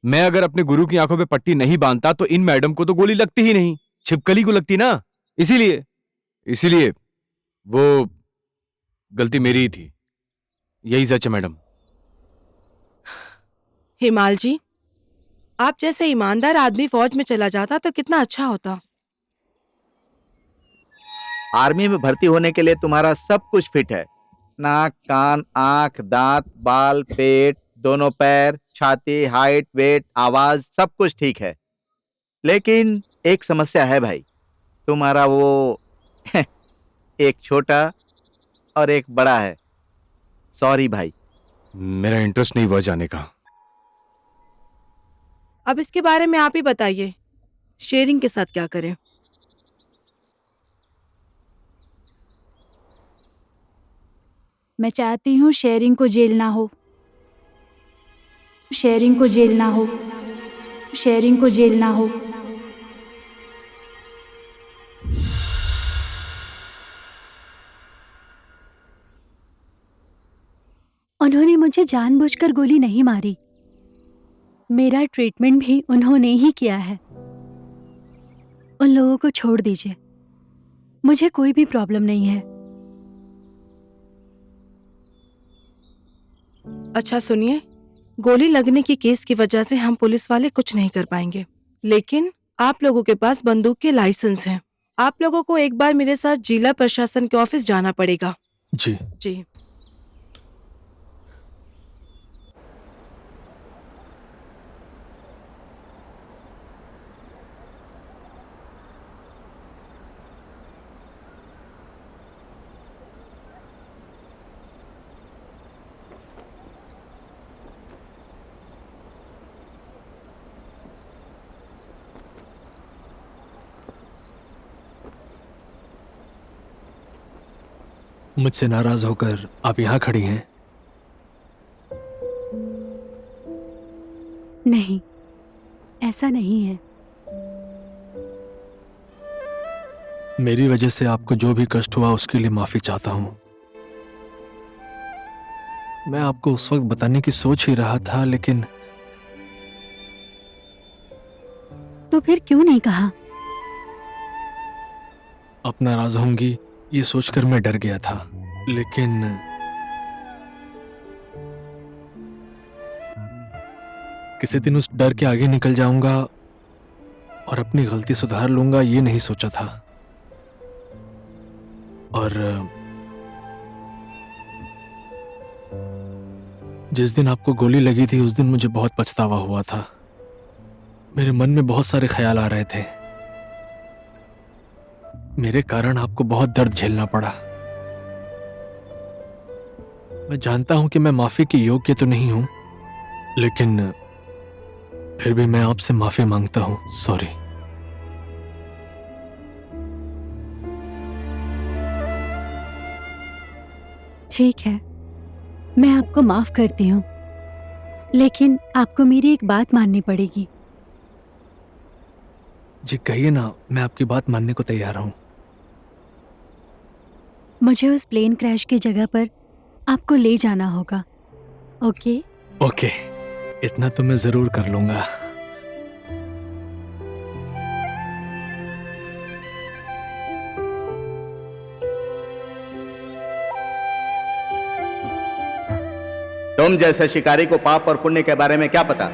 मैं अगर अपने गुरु की आंखों पे पट्टी नहीं बांधता तो इन मैडम को तो गोली लगती ही नहीं, छिपकली को लगती ना। इसीलिए वो गलती मेरी ही थी। यही सच है मैडम। हिमाल जी, आप जैसे ईमानदार आदमी फौज में चला जाता तो कितना अच्छा होता। आर्मी में भर्ती होने के लिए तुम्हारा सब कुछ फिट है। नाक, कान, आंख, दांत, बाल, पेट, दोनों पैर, छाती, हाइट, वेट, आवाज, सब कुछ ठीक है। लेकिन एक समस्या है भाई, तुम्हारा वो एक छोटा और एक बड़ा है। सॉरी भाई। मेरा इंटरेस्ट नहीं हुआ जाने का। अब इसके बारे में आप ही बताइए, शेरिंग के साथ क्या करें? मैं चाहती हूँ शेरिंग को जेल ना हो, शेरिंग को जेल ना हो, शेरिंग को जेल ना हो। उन्होंने मुझे जानबूझकर गोली नहीं मारी, मेरा ट्रीटमेंट भी उन्होंने ही किया है। उन लोगों को छोड़ दीजिए, मुझे कोई भी प्रॉब्लम नहीं है। अच्छा सुनिए, गोली लगने की केस की वजह से हम पुलिस वाले कुछ नहीं कर पाएंगे, लेकिन आप लोगों के पास बंदूक के लाइसेंस हैं। आप लोगों को एक बार मेरे साथ जिला प्रशासन के ऑफिस जाना पड़ेगा। जी। जी। मुझसे नाराज होकर आप यहाँ खड़ी हैं? नहीं, ऐसा नहीं है। मेरी वजह से आपको जो भी कष्ट हुआ उसके लिए माफी चाहता हूं। मैं आपको उस वक्त बताने की सोच ही रहा था, लेकिन तो फिर क्यों नहीं कहा? आप नाराज होंगी ये सोचकर मैं डर गया था, लेकिन किसी दिन उस डर के आगे निकल जाऊंगा और अपनी गलती सुधार लूंगा, ये नहीं सोचा था। और जिस दिन आपको गोली लगी थी उस दिन मुझे बहुत पछतावा हुआ था। मेरे मन में बहुत सारे ख्याल आ रहे थे। मेरे कारण आपको बहुत दर्द झेलना पड़ा। मैं जानता हूं कि मैं माफी के योग्य तो नहीं हूं, लेकिन फिर भी मैं आपसे माफी मांगता हूं। सॉरी। ठीक है, मैं आपको माफ करती हूँ, लेकिन आपको मेरी एक बात माननी पड़ेगी। जी कहिए ना, मैं आपकी बात मानने को तैयार हूं। मुझे उस प्लेन क्रैश की जगह पर आपको ले जाना होगा। ओके? ओके, इतना तो मैं जरूर कर लूंगा। तुम जैसे शिकारी को पाप और पुण्य के बारे में क्या पता?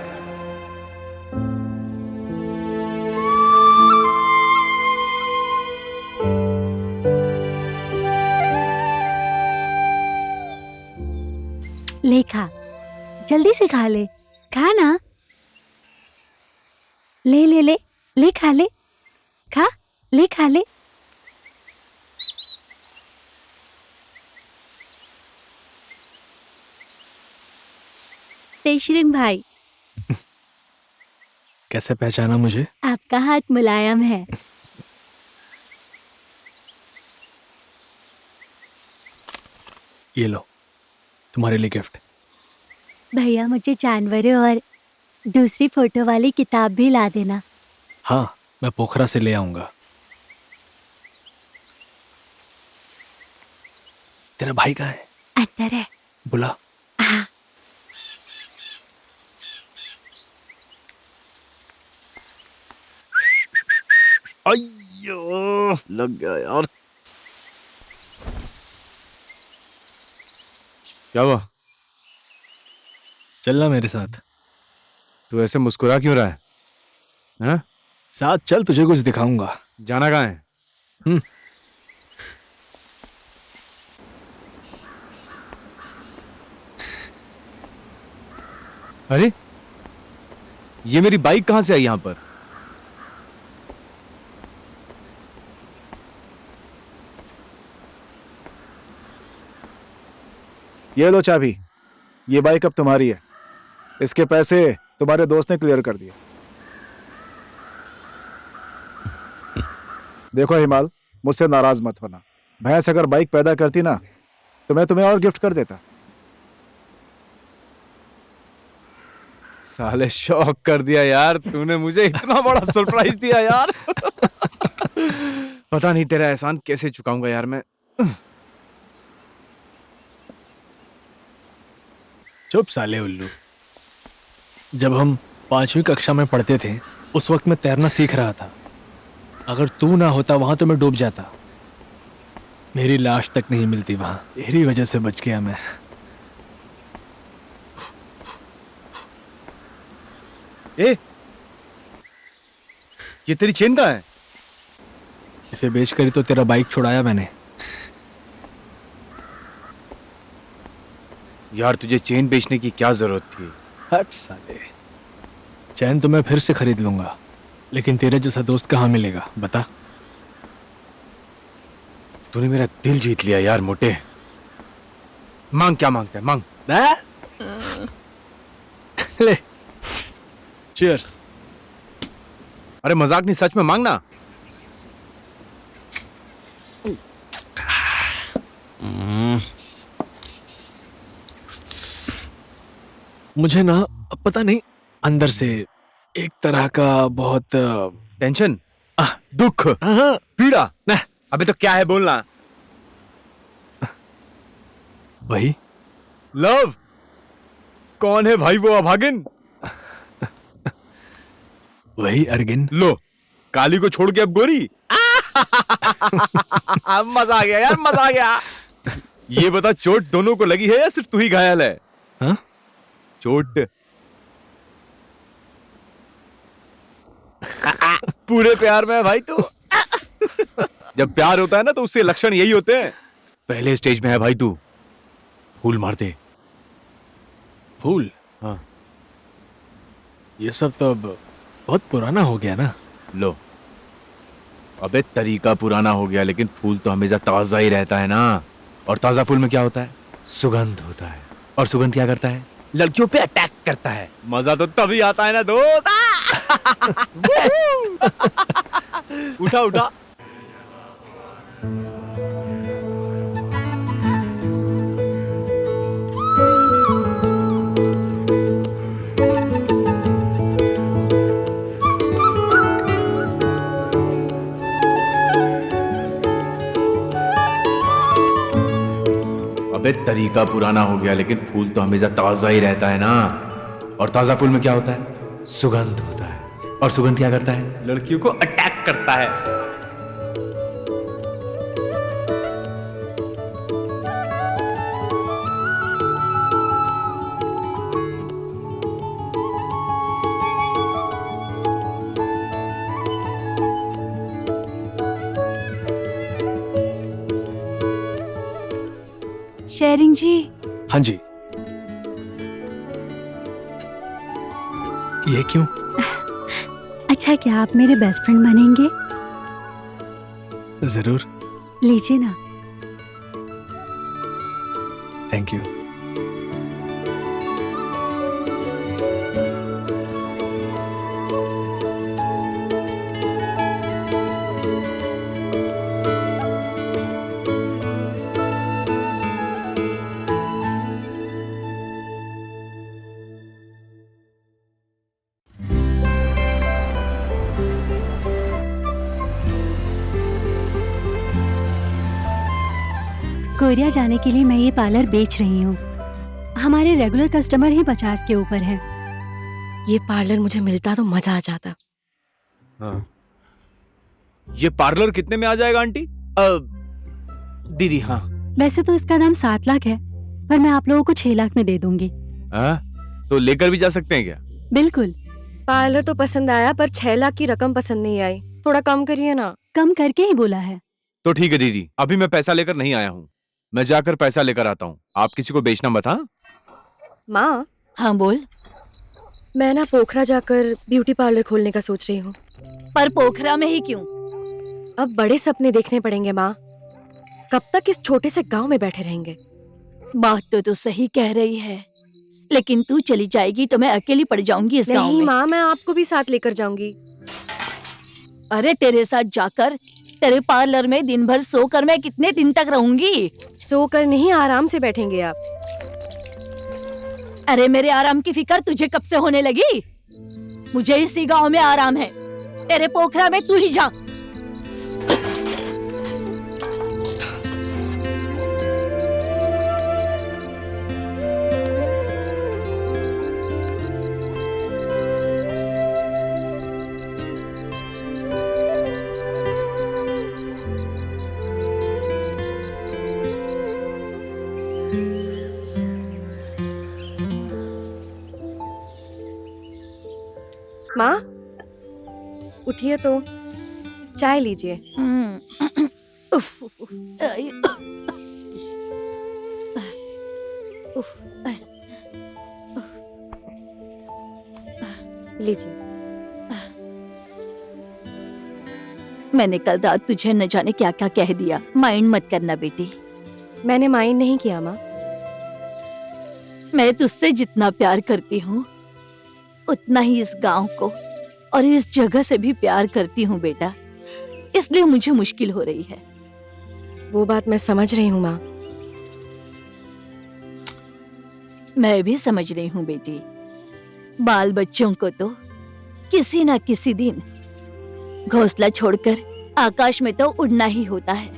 ले खा, जल्दी से खा ले, खा ना। ले ले ले, ले खा ले, खा, ले खा ले। तेशरिंग भाई, कैसे पहचाना मुझे? आपका हाथ मुलायम है। ये लो, तुम्हारे लिए गिफ्ट। भैया मुझे जानवरों और दूसरी फोटो वाली किताब भी ला देना। हाँ, मैं पोखरा से ले आऊंगा। तेरा भाई कहाँ है? अंदर है। बुला। हाँ। अय्यो, लग गया यार। क्या हुआ? चलना मेरे साथ। तू ऐसे मुस्कुरा क्यों रहा है? हाँ? साथ चल, तुझे कुछ दिखाऊंगा। जाना कहाँ है? अरे, ये मेरी बाइक कहाँ से आई यहाँ पर? ये लो चाबी, ये बाइक अब तुम्हारी है। इसके पैसे तुम्हारे दोस्त ने क्लियर कर दिए। देखो हिमाल, मुझसे नाराज मत होना। भैंस अगर बाइक पैदा करती ना तो मैं तुम्हें और गिफ्ट कर देता। साले शॉक कर दिया यार तूने मुझे, इतना बड़ा सरप्राइज दिया यार। पता नहीं तेरा एहसान कैसे चुकाऊंगा यार मैं। चुप साले उल्लू। जब हम 5वीं कक्षा में पढ़ते थे उस वक्त मैं तैरना सीख रहा था। अगर तू ना होता वहां तो मैं डूब जाता। मेरी लाश तक नहीं मिलती वहां। तेरी वजह से बच गया मैं। ए, ये तेरी चेन कहाँ है? इसे बेचकर ही तो तेरा बाइक छुड़ाया मैंने। यार तुझे चेन बेचने की क्या जरूरत थी? हट साले। चैन तो मैं फिर से खरीद लूंगा, लेकिन तेरे जैसा दोस्त कहाँ मिलेगा बता। तूने मेरा दिल जीत लिया यार मोटे। मांग, क्या मांगता है मांग। ले, चीयर्स। अरे मजाक नहीं, सच में मांगना। मुझे ना पता नहीं अंदर से एक तरह का बहुत टेंशन, दुख, पीड़ा। अबे तो क्या है बोलना। वही लव। कौन है भाई वो अभागिन? वही अर्गिन। लो, काली को छोड़ के अब गोरी। मजा आ गया यार, मजा आ गया। ये बता, चोट दोनों को लगी है या सिर्फ तू ही घायल है? हाँ? चोट पूरे प्यार में है भाई तू। जब प्यार होता है ना तो उससे लक्षण यही होते हैं। पहले स्टेज में है भाई तू। फूल मार दे। फूल? हाँ। ये सब तो अब बहुत पुराना हो गया ना। लो, अबे तरीका पुराना हो गया, लेकिन फूल तो हमेशा ताजा ही रहता है ना। और ताजा फूल में क्या होता है? सुगंध होता है। और सुगंध क्या करता है? लड़कियों पे अटैक करता है। मजा तो तभी आता है ना दोस्त। उठा उठा। अबे तरीका पुराना हो गया, लेकिन फूल तो हमेशा ताजा ही रहता है ना। और ताजा फूल में क्या होता है? सुगंध होता है। और सुगंध क्या करता है? लड़कियों को अटैक करता है। शेरिंग जी। हाँ जी। ये क्यों? अच्छा, क्या आप मेरे बेस्ट फ्रेंड बनेंगे? जरूर। लीजिए ना। Thank you. कोरिया जाने के लिए मैं ये पार्लर बेच रही हूँ। हमारे रेगुलर कस्टमर ही 50 के ऊपर है। ये पार्लर मुझे मिलता तो मजा आ जाता। हाँ। ये पार्लर कितने में आ जाएगा आंटी? दीदी हाँ। वैसे तो इसका दाम 7 लाख है, पर मैं आप लोगों को 6 लाख में दे दूंगी। तो लेकर भी जा सकते हैं क्या? बिल्कुल। पार्लर तो पसंद आया, पर 6 लाख की रकम पसंद नहीं आई। थोड़ा कम करिए ना। कम करके ही बोला है। तो ठीक है दीदी, अभी मैं पैसा लेकर नहीं आया हूँ। मैं जाकर पैसा लेकर आता हूँ। आप किसी को बेचना मत। हाँ माँ। हाँ बोल। मैं ना पोखरा जाकर ब्यूटी पार्लर खोलने का सोच रही हूँ। पर पोखरा में ही क्यों? अब बड़े सपने देखने पड़ेंगे माँ। कब तक इस छोटे से गांव में बैठे रहेंगे? बात तो तू सही कह रही है, लेकिन तू चली जाएगी तो मैं अकेली पड़ जाऊंगी इस गांव में। नहीं माँ, मैं आपको भी साथ लेकर जाऊंगी। अरे तेरे साथ जाकर तेरे पार्लर में दिन भर सोकर मैं कितने दिन तक रहूंगी? सोकर नहीं, आराम से बैठेंगे आप। अरे मेरे आराम की फिक्र तुझे कब से होने लगी? मुझे इसी गांव में आराम है। तेरे पोखरा में तू ही जा। माँ उठिए तो चाय लीजिए। उफ, उफ, उफ, लीजिए। मैंने कल रात तुझे न जाने क्या क्या कह दिया। माइंड मत करना बेटी। मैंने माइंड नहीं किया माँ। मैं तुझसे जितना प्यार करती हूँ उतना ही इस गांव को और इस जगह से भी प्यार करती हूँ बेटा। इसलिए मुझे मुश्किल हो रही है। वो बात मैं समझ रही हूँ माँ। मैं भी समझ रही हूँ बेटी, बाल बच्चों को तो किसी ना किसी दिन घोंसला छोड़कर आकाश में तो उड़ना ही होता है।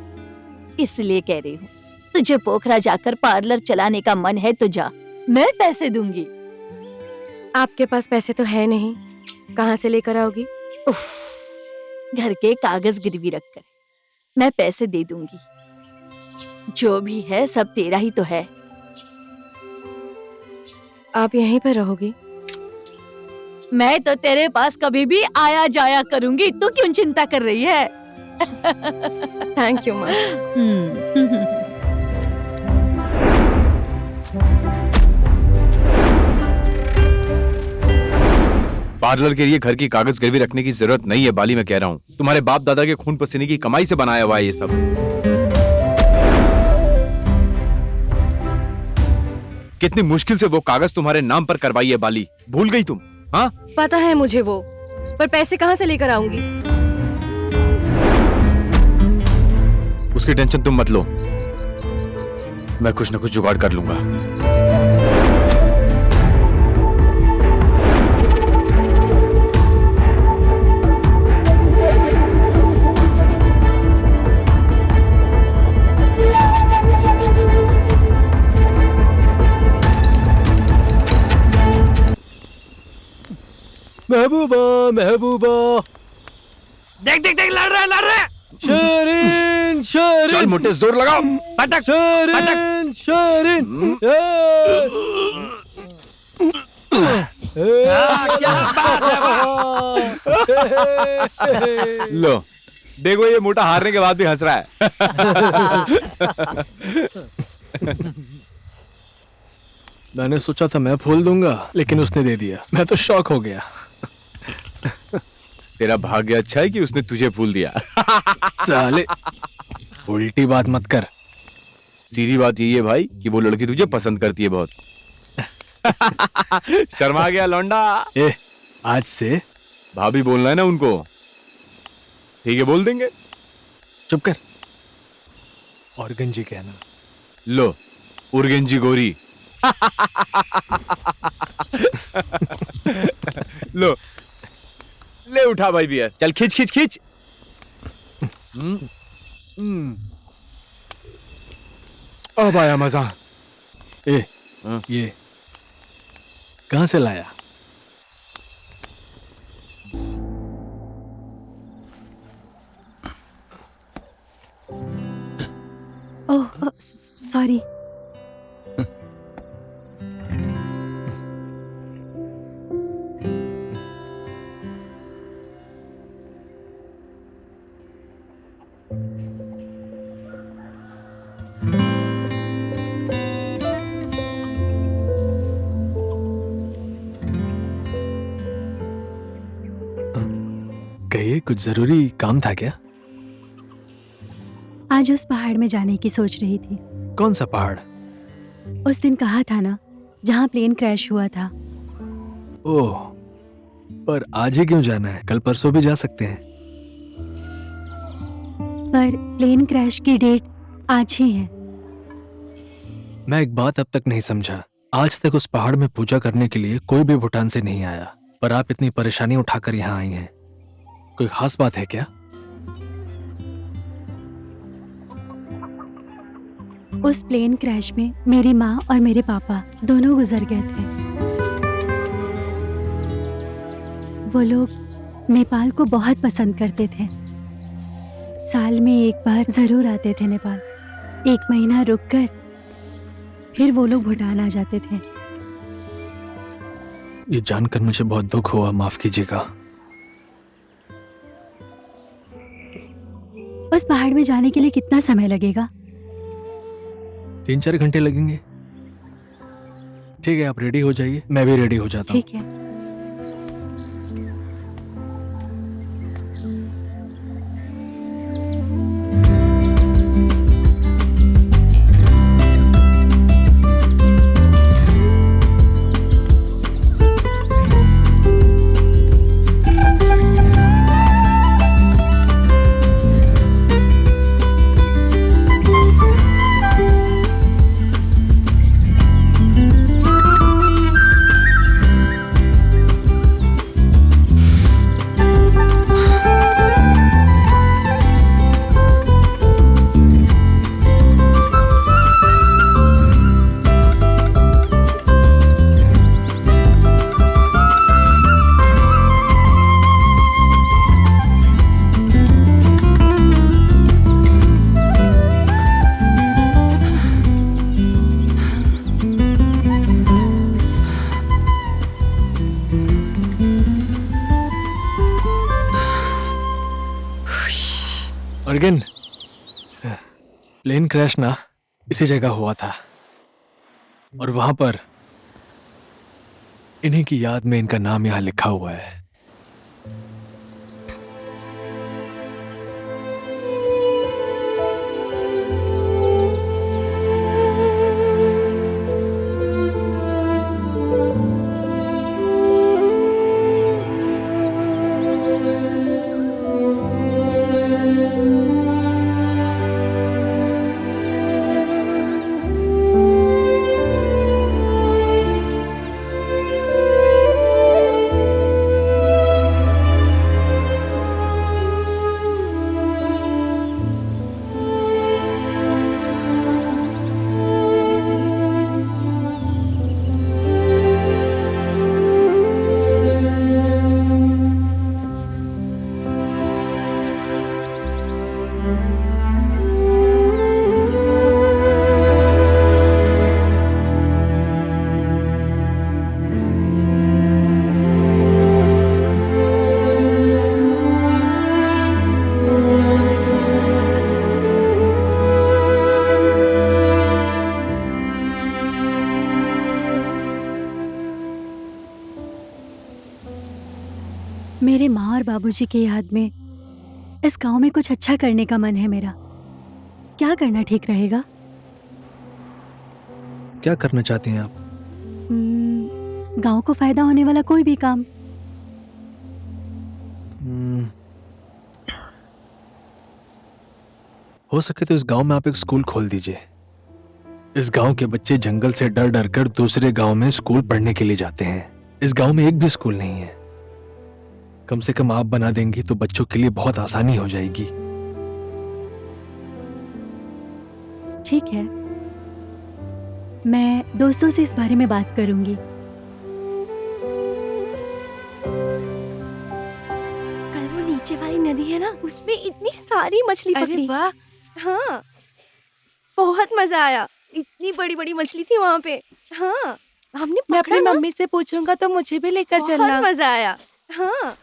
इसलिए कह रही हूँ, तुझे पोखरा जाकर पार्लर चलाने का मन है तो जा, मैं पैसे दूंगी। आपके पास पैसे तो है नहीं, कहाँ से लेकर आओगी? उफ, घर के कागज गिरवी रखकर मैं पैसे दे दूंगी। जो भी है सब तेरा ही तो है। आप यहीं पर रहोगी? मैं तो तेरे पास कभी भी आया जाया करूंगी, तू क्यों चिंता कर रही है? थैंक यू माँ। पार्लर के लिए घर की कागज गिरवी रखने की जरूरत नहीं है बाली, मैं कह रहा हूँ। तुम्हारे बाप दादा के खून पसीने की कमाई से बनाया हुआ है ये सब। कितनी मुश्किल से वो कागज तुम्हारे नाम पर करवाई है बाली, भूल गई तुम? हाँ पता है मुझे वो, पर पैसे कहाँ से लेकर आऊंगी? उसकी टेंशन तुम मत लो, मैं कुछ ना कुछ जुगाड़ कर लूंगा। महबूबा महबूबा, देख देख देख, लड़ रहा है। शरीन शरीन, चल मोटे, जोर लगाओ। पटक शरीन शरीन। क्या बात है? लो देखो, ये मोटा हारने के बाद भी हंस रहा है। मैंने सोचा था मैं फूल दूंगा, लेकिन उसने दे दिया। मैं तो शॉक हो गया। तेरा भाग्य अच्छा है कि उसने तुझे फूल दिया। साले, उल्टी बात मत कर। सीधी बात यही है भाई कि वो लड़की तुझे पसंद करती है बहुत। शर्मा गया लौंडा। ए, आज से भाभी बोलना है ना उनको। ठीक है, बोल देंगे। चुप कर। और गंजी कहना। लो, उर्गेंजी गोरी। लो ले उठा भाई बियर, चल खींच खींच खींच। अब आया मजा। ए, ये कहां से लाया? Oh sorry. कहिए, कुछ जरूरी काम था क्या? आज उस पहाड़ में जाने की सोच रही थी। कौन सा पहाड़? उस दिन कहा था ना, जहाँ प्लेन क्रैश हुआ था। ओह, पर आज ही क्यों जाना है? कल परसों भी जा सकते हैं। पर प्लेन क्रैश की डेट आज ही है। मैं एक बात अब तक नहीं समझा। आज तक उस पहाड़ में पूजा करने के लिए कोई भी भूटान से नहीं आया, पर आप इतनी परेशानी उठाकर यहाँ आई हैं। कोई खास बात है क्या? उस प्लेन क्रैश में मेरी माँ और मेरे पापा दोनों गुजर गए थे। वो लोग नेपाल को बहुत पसंद करते थे। साल में एक बार जरूर आते थे नेपाल। 1 महीना रुककर फिर वो लोग भूटान आ जाते थे। ये जानकर मुझे बहुत दुख हुआ, माफ कीजिएगा। उस पहाड़ में जाने के लिए कितना समय लगेगा? 3-4 घंटे लगेंगे। ठीक है, आप रेडी हो जाइए, मैं भी रेडी हो जाता हूँ। ठीक है। लेकिन प्लेन क्रैश ना इसी जगह हुआ था, और वहां पर इन्हीं की याद में इनका नाम यहां लिखा हुआ है। मेरे माँ और बाबूजी की याद में इस गांव में कुछ अच्छा करने का मन है मेरा। क्या करना ठीक रहेगा? क्या करना चाहती हैं आप? गांव को फायदा होने वाला कोई भी काम। हो सके तो इस गांव में आप एक स्कूल खोल दीजिए। इस गांव के बच्चे जंगल से डर डर कर दूसरे गांव में स्कूल पढ़ने के लिए जाते हैं। इस गांव में एक भी स्कूल नहीं है। कम से कम आप बना देंगी तो बच्चों के लिए बहुत आसानी हो जाएगी। ठीक है, मैं दोस्तों से इस बारे में बात करूंगी। कल वो नीचे वाली नदी है ना, उसमें इतनी सारी मछली अरे पकड़ी। वाह, हाँ, बहुत मजा आया। इतनी बड़ी बड़ी मछली थी वहाँ पे। हाँ, हमने मैं पकड़ा अपनी ना, मम्मी से पूछूंगा तो मुझे भी लेकर बहुत चलना। मजा आया। हाँ,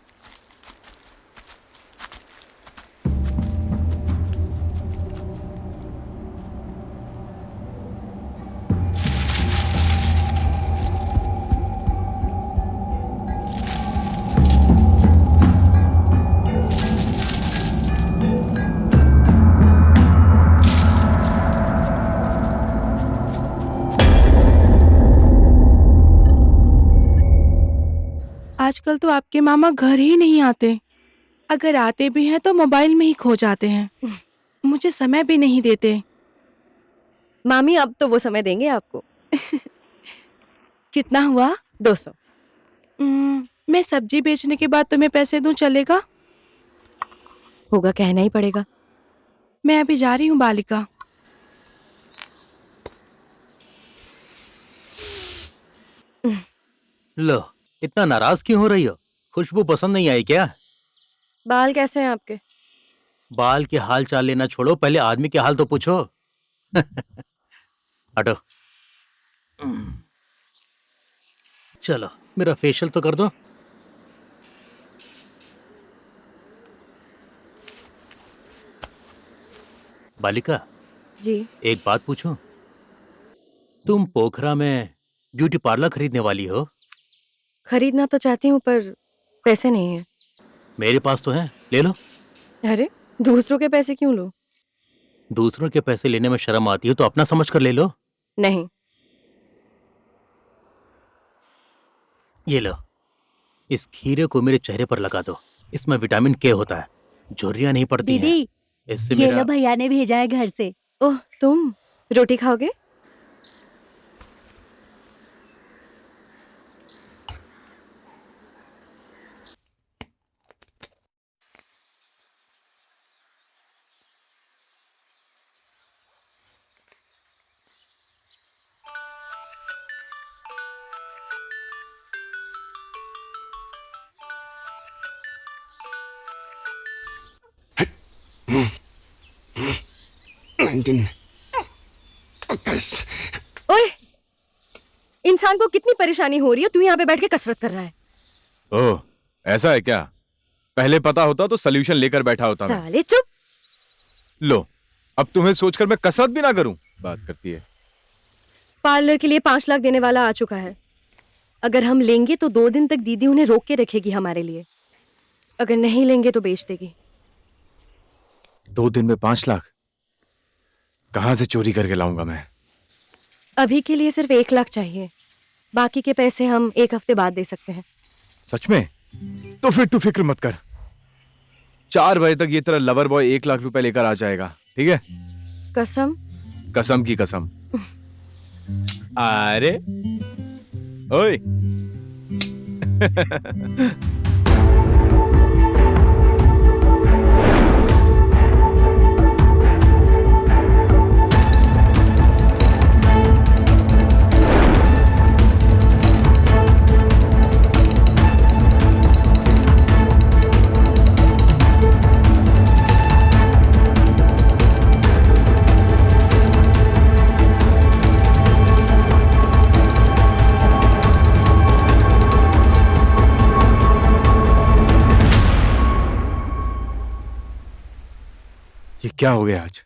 आजकल तो आपके मामा घर ही नहीं आते। अगर आते भी हैं तो मोबाइल में ही खो जाते हैं। मुझे समय भी नहीं देते। मामी अब तो वो समय देंगे आपको। कितना हुआ? 200। मैं सब्जी बेचने के बाद तुम्हें पैसे दूं, चलेगा? होगा, कहना ही पड़ेगा। मैं अभी जा रही हूँ बालिका। लो, इतना नाराज क्यों हो रही हो? खुशबू पसंद नहीं आई क्या? बाल कैसे हैं आपके? बाल के हाल चाल लेना छोड़ो, पहले आदमी के हाल तो पूछो। हटो। चलो, मेरा फेशियल तो कर दो। बालिका, जी, एक बात पूछूं? तुम पोखरा में ब्यूटी पार्लर खरीदने वाली हो? खरीदना तो चाहती हूँ पर पैसे नहीं है। मेरे पास तो है, ले लो। अरे, दूसरों के पैसे क्यों लो? दूसरों के पैसे लेने में शर्म आती हो तो अपना समझ कर ले लो। नहीं। ये लो, इस खीरे को मेरे चेहरे पर लगा दो। इसमें विटामिन के होता है, झुर्रियां नहीं पड़ती हैं। दीदी, इससे ये मेरा लो भैया ने भेजा है घर से। ओह, तुम रोटी खाओगे? ओए, इंसान को कितनी परेशानी हो रही है, तू यहाँ पे बैठ के कसरत कर रहा है। ओह, ऐसा है क्या? पहले पता होता तो सोल्यूशन लेकर बैठा होता मैं। साले चुप। लो, अब तुम्हें सोचकर मैं कसरत भी ना करूं, बात करती है। पार्लर के लिए 5 लाख देने वाला आ चुका है। अगर हम लेंगे तो 2 दिन तक दीदी उन्हें रोक के रखेगी हमारे लिए। अगर नहीं लेंगे तो बेच देगी। 2 दिन में 5 लाख कहां से चोरी करके लाऊंगा मैं? अभी के लिए सिर्फ 1 लाख चाहिए। बाकी के पैसे हम 1 हफ्ते बाद दे सकते हैं। सच में? तो फिर तू फिक्र मत कर। 4 बजे तक ये तेरा लवर बॉय 1 लाख रुपए लेकर आ जाएगा, ठीक है? कसम? कसम की कसम। अरे ओए। ये क्या हो गया आज?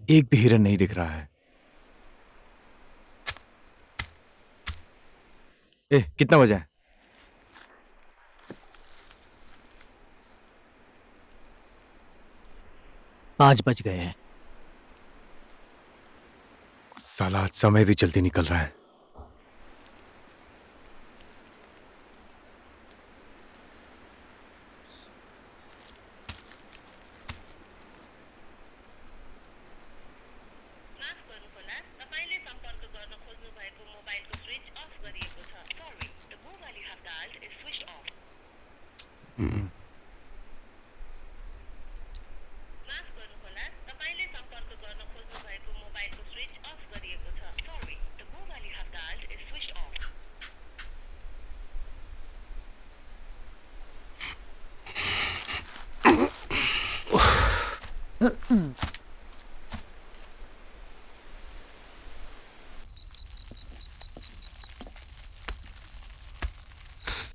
एक भी हिरन नहीं दिख रहा है। कितना बजा है? पाँच बज गए हैं। साला आज समय भी जल्दी निकल रहा है।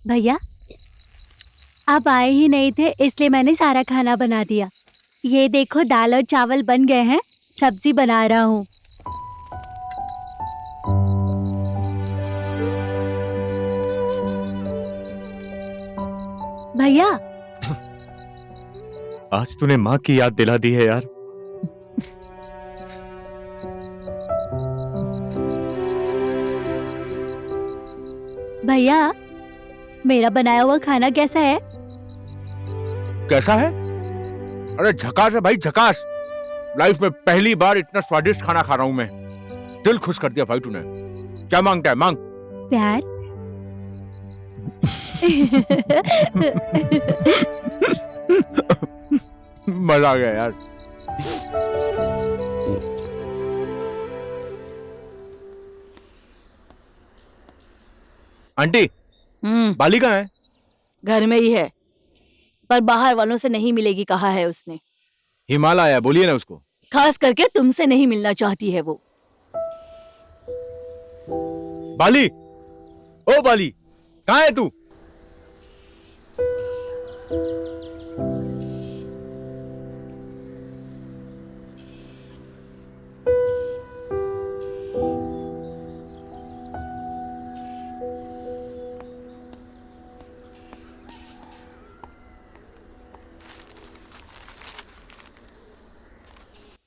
भैया, आप आए ही नहीं थे इसलिए मैंने सारा खाना बना दिया। ये देखो दाल और चावल बन गए हैं, सब्जी बना रहा हूँ। भैया, आज तूने माँ की याद दिला दी है यार। भैया, मेरा बनाया हुआ खाना कैसा है? कैसा है? अरे झकास है भाई, झकास। लाइफ में पहली बार इतना स्वादिष्ट खाना खा रहा हूं मैं। दिल खुश कर दिया भाई तूने। क्या मांगता है? मांग। प्यार। मजा आ गया यार। आंटी, बाली कहाँ है? घर में ही है, पर बाहर वालों से नहीं मिलेगी कहा है उसने। हिमालय आया, बोलिए ना उसको। खास करके तुमसे नहीं मिलना चाहती है वो। बाली, ओ बाली, कहाँ है तू?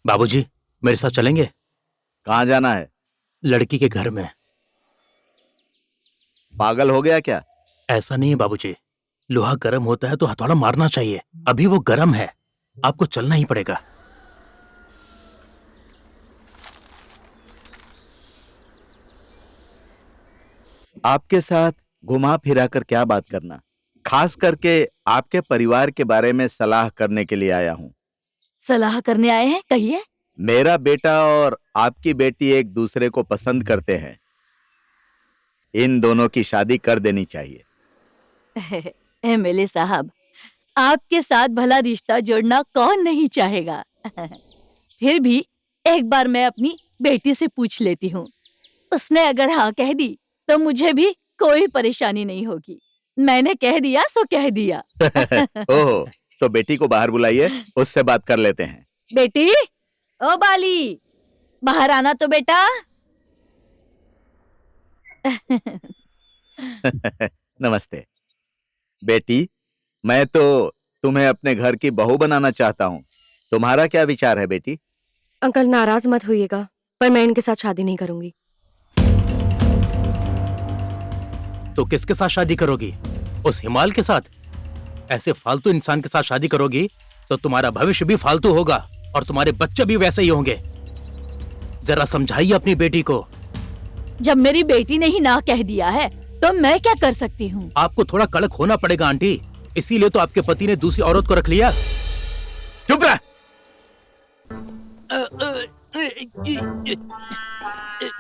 बाबूजी, मेरे साथ चलेंगे? कहाँ जाना है? लड़की के घर में। पागल हो गया क्या? ऐसा नहीं है बाबूजी, लोहा गर्म होता है तो हथौड़ा मारना चाहिए। अभी वो गर्म है, आपको चलना ही पड़ेगा। आपके साथ घुमा फिरा कर क्या बात करना, खास करके आपके परिवार के बारे में सलाह करने के लिए आया हूँ। सलाह करने आए हैं? कहिए। मेरा बेटा और आपकी बेटी एक दूसरे को पसंद करते हैं। इन दोनों की शादी कर देनी चाहिए। एमएलए साहब, आपके साथ भला रिश्ता जोड़ना कौन नहीं चाहेगा। फिर भी एक बार मैं अपनी बेटी से पूछ लेती हूँ। उसने अगर हाँ कह दी तो मुझे भी कोई परेशानी नहीं होगी। मैंने कह दिया सो कह दिया। ओह, तो बेटी को बाहर बुलाइए, उससे बात कर लेते हैं। बेटी, ओ बाली, बाहर आना तो बेटा। नमस्ते बेटी, मैं तो तुम्हें अपने घर की बहू बनाना चाहता हूँ। तुम्हारा क्या विचार है बेटी? अंकल नाराज मत होइएगा, पर मैं इनके साथ शादी नहीं करूंगी। तो किसके साथ शादी करोगी? उस हिमाल के साथ? ऐसे फालतू इंसान के साथ शादी करोगी तो तुम्हारा भविष्य भी फालतू होगा और तुम्हारे बच्चे भी वैसे ही होंगे। जरा समझाइए अपनी बेटी को। जब मेरी बेटी ने ही ना कह दिया है तो मैं क्या कर सकती हूँ? आपको थोड़ा कड़क होना पड़ेगा आंटी, इसीलिए तो आपके पति ने दूसरी औरत को रख लिया। चुप रह।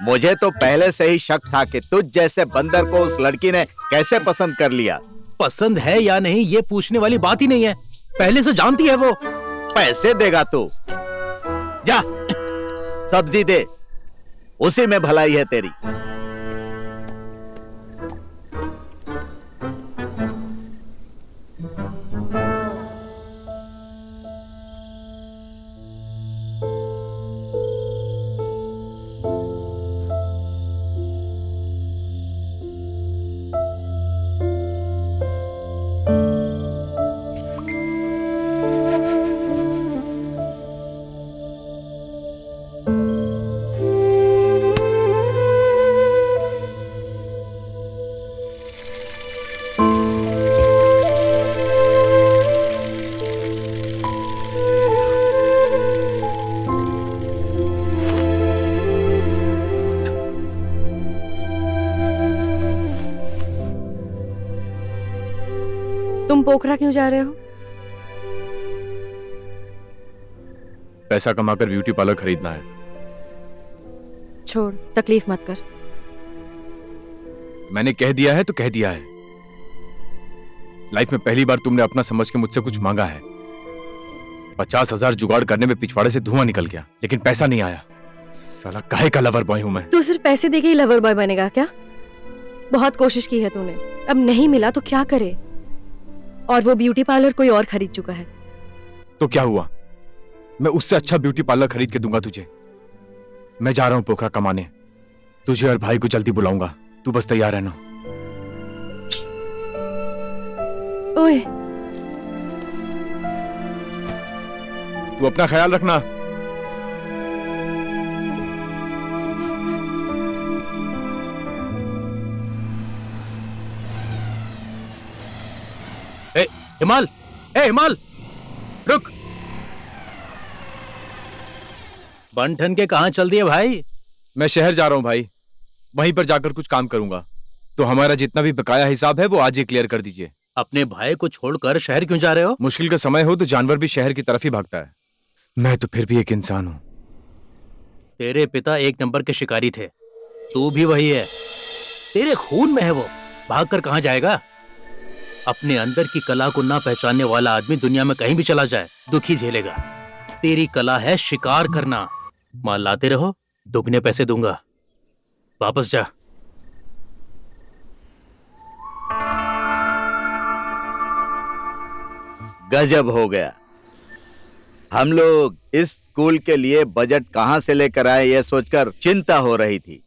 मुझे तो पहले से ही शक था कि तुझ जैसे बंदर को उस लड़की ने कैसे पसंद कर लिया। पसंद है या नहीं ये पूछने वाली बात ही नहीं है, पहले से जानती है वो। पैसे देगा तू? जा सब्जी दे, उसी में भलाई है तेरी। तुम पोखरा क्यों जा रहे हो? पैसा कमाकर ब्यूटी पार्लर खरीदना है। छोड़, तकलीफ मत कर। मैंने कह दिया है तो कह दिया है। लाइफ में पहली बार तुमने अपना समझ के मुझसे कुछ मांगा है। 50,000 जुगाड़ करने में पिछवाड़े से धुआं निकल गया, लेकिन पैसा नहीं आया। साला काहे का लवर बॉय हूं मैं। तू सिर्फ पैसे देके ही लवर बॉय बनेगा क्या? बहुत कोशिश की है तूने, अब नहीं मिला तो क्या करे? और वो ब्यूटी पार्लर कोई और खरीद चुका है। तो क्या हुआ? मैं उससे अच्छा ब्यूटी पार्लर खरीद के दूंगा तुझे। मैं जा रहा हूं पोखरा कमाने। तुझे और भाई को जल्दी बुलाऊंगा, तू बस तैयार रहना। ओए, तू अपना ख्याल रखना। हिमाल, ए हिमाल, रुक। बन ठन के कहां चल दिए भाई? मैं शहर जा रहा हूं भाई, वहीं पर जाकर कुछ काम करूंगा। तो हमारा जितना भी बकाया हिसाब है वो आज ही क्लियर कर दीजिए। अपने भाई को छोड़कर शहर क्यों जा रहे हो? मुश्किल का समय हो तो जानवर भी शहर की तरफ ही भागता है। मैं तो फिर भी एक इंसान हूं। तेरे पिता एक नंबर के शिकारी थे, तू भी वही है। तेरे खून में है वो, भागकर कहां जाएगा? अपने अंदर की कला को ना पहचानने वाला आदमी दुनिया में कहीं भी चला जाए दुख ही झेलेगा। तेरी कला है शिकार करना। माल लाते रहो, दुगने पैसे दूंगा। वापस जा। गजब हो गया। हम लोग इस स्कूल के लिए बजट कहां से लेकर आए यह सोचकर चिंता हो रही थी।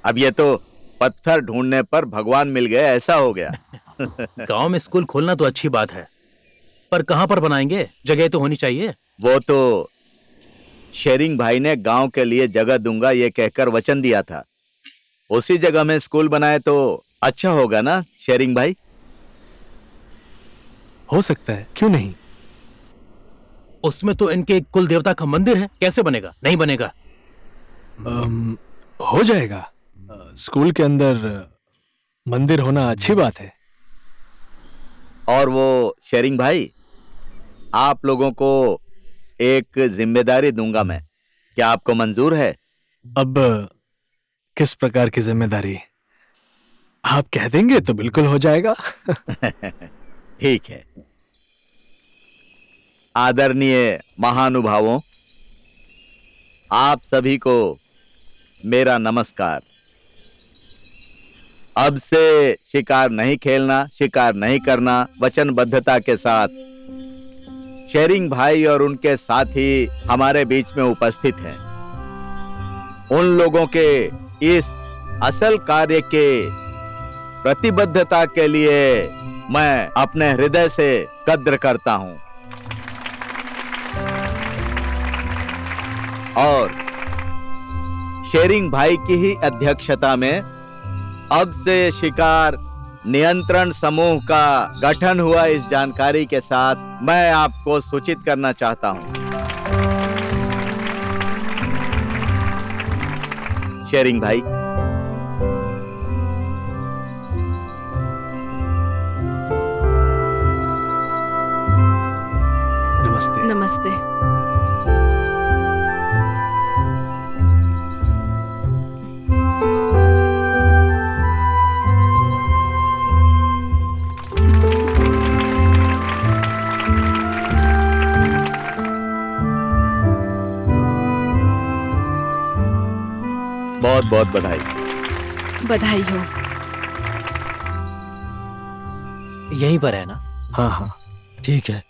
अब ये तो पत्थर ढूंढने पर भगवान मिल गए ऐसा हो गया। गांव में स्कूल खोलना तो अच्छी बात है, पर कहां पर बनाएंगे? जगह तो होनी चाहिए। वो तो शेरिंग भाई ने गांव के लिए जगह दूंगा ये कहकर वचन दिया था। उसी जगह में स्कूल बनाए तो अच्छा होगा ना शेरिंग भाई? हो सकता है, क्यों नहीं। उसमें तो इनके कुल देवता का मंदिर है, कैसे बनेगा? नहीं बनेगा। हो जाएगा। स्कूल के अंदर मंदिर होना अच्छी बात है। और वो शेरिंग भाई, आप लोगों को एक जिम्मेदारी दूंगा मैं, क्या आपको मंजूर है? अब किस प्रकार की जिम्मेदारी? आप कह देंगे तो बिल्कुल हो जाएगा। ठीक है। आदरणीय महानुभावों, आप सभी को मेरा नमस्कार। अब से शिकार नहीं खेलना, शिकार नहीं करना, वचनबद्धता के साथ शेरिंग भाई और उनके साथी हमारे बीच में उपस्थित हैं। उन लोगों के इस असल कार्य के प्रतिबद्धता के लिए मैं अपने हृदय से कद्र करता हूं और शेरिंग भाई की ही अध्यक्षता में अब से शिकार नियंत्रण समूह का गठन हुआ इस जानकारी के साथ मैं आपको सूचित करना चाहता हूं। शेरिंग भाई, नमस्ते। नमस्ते। बहुत बहुत बधाई। बधाई हो। यहीं पर है ना? हाँ हाँ ठीक है।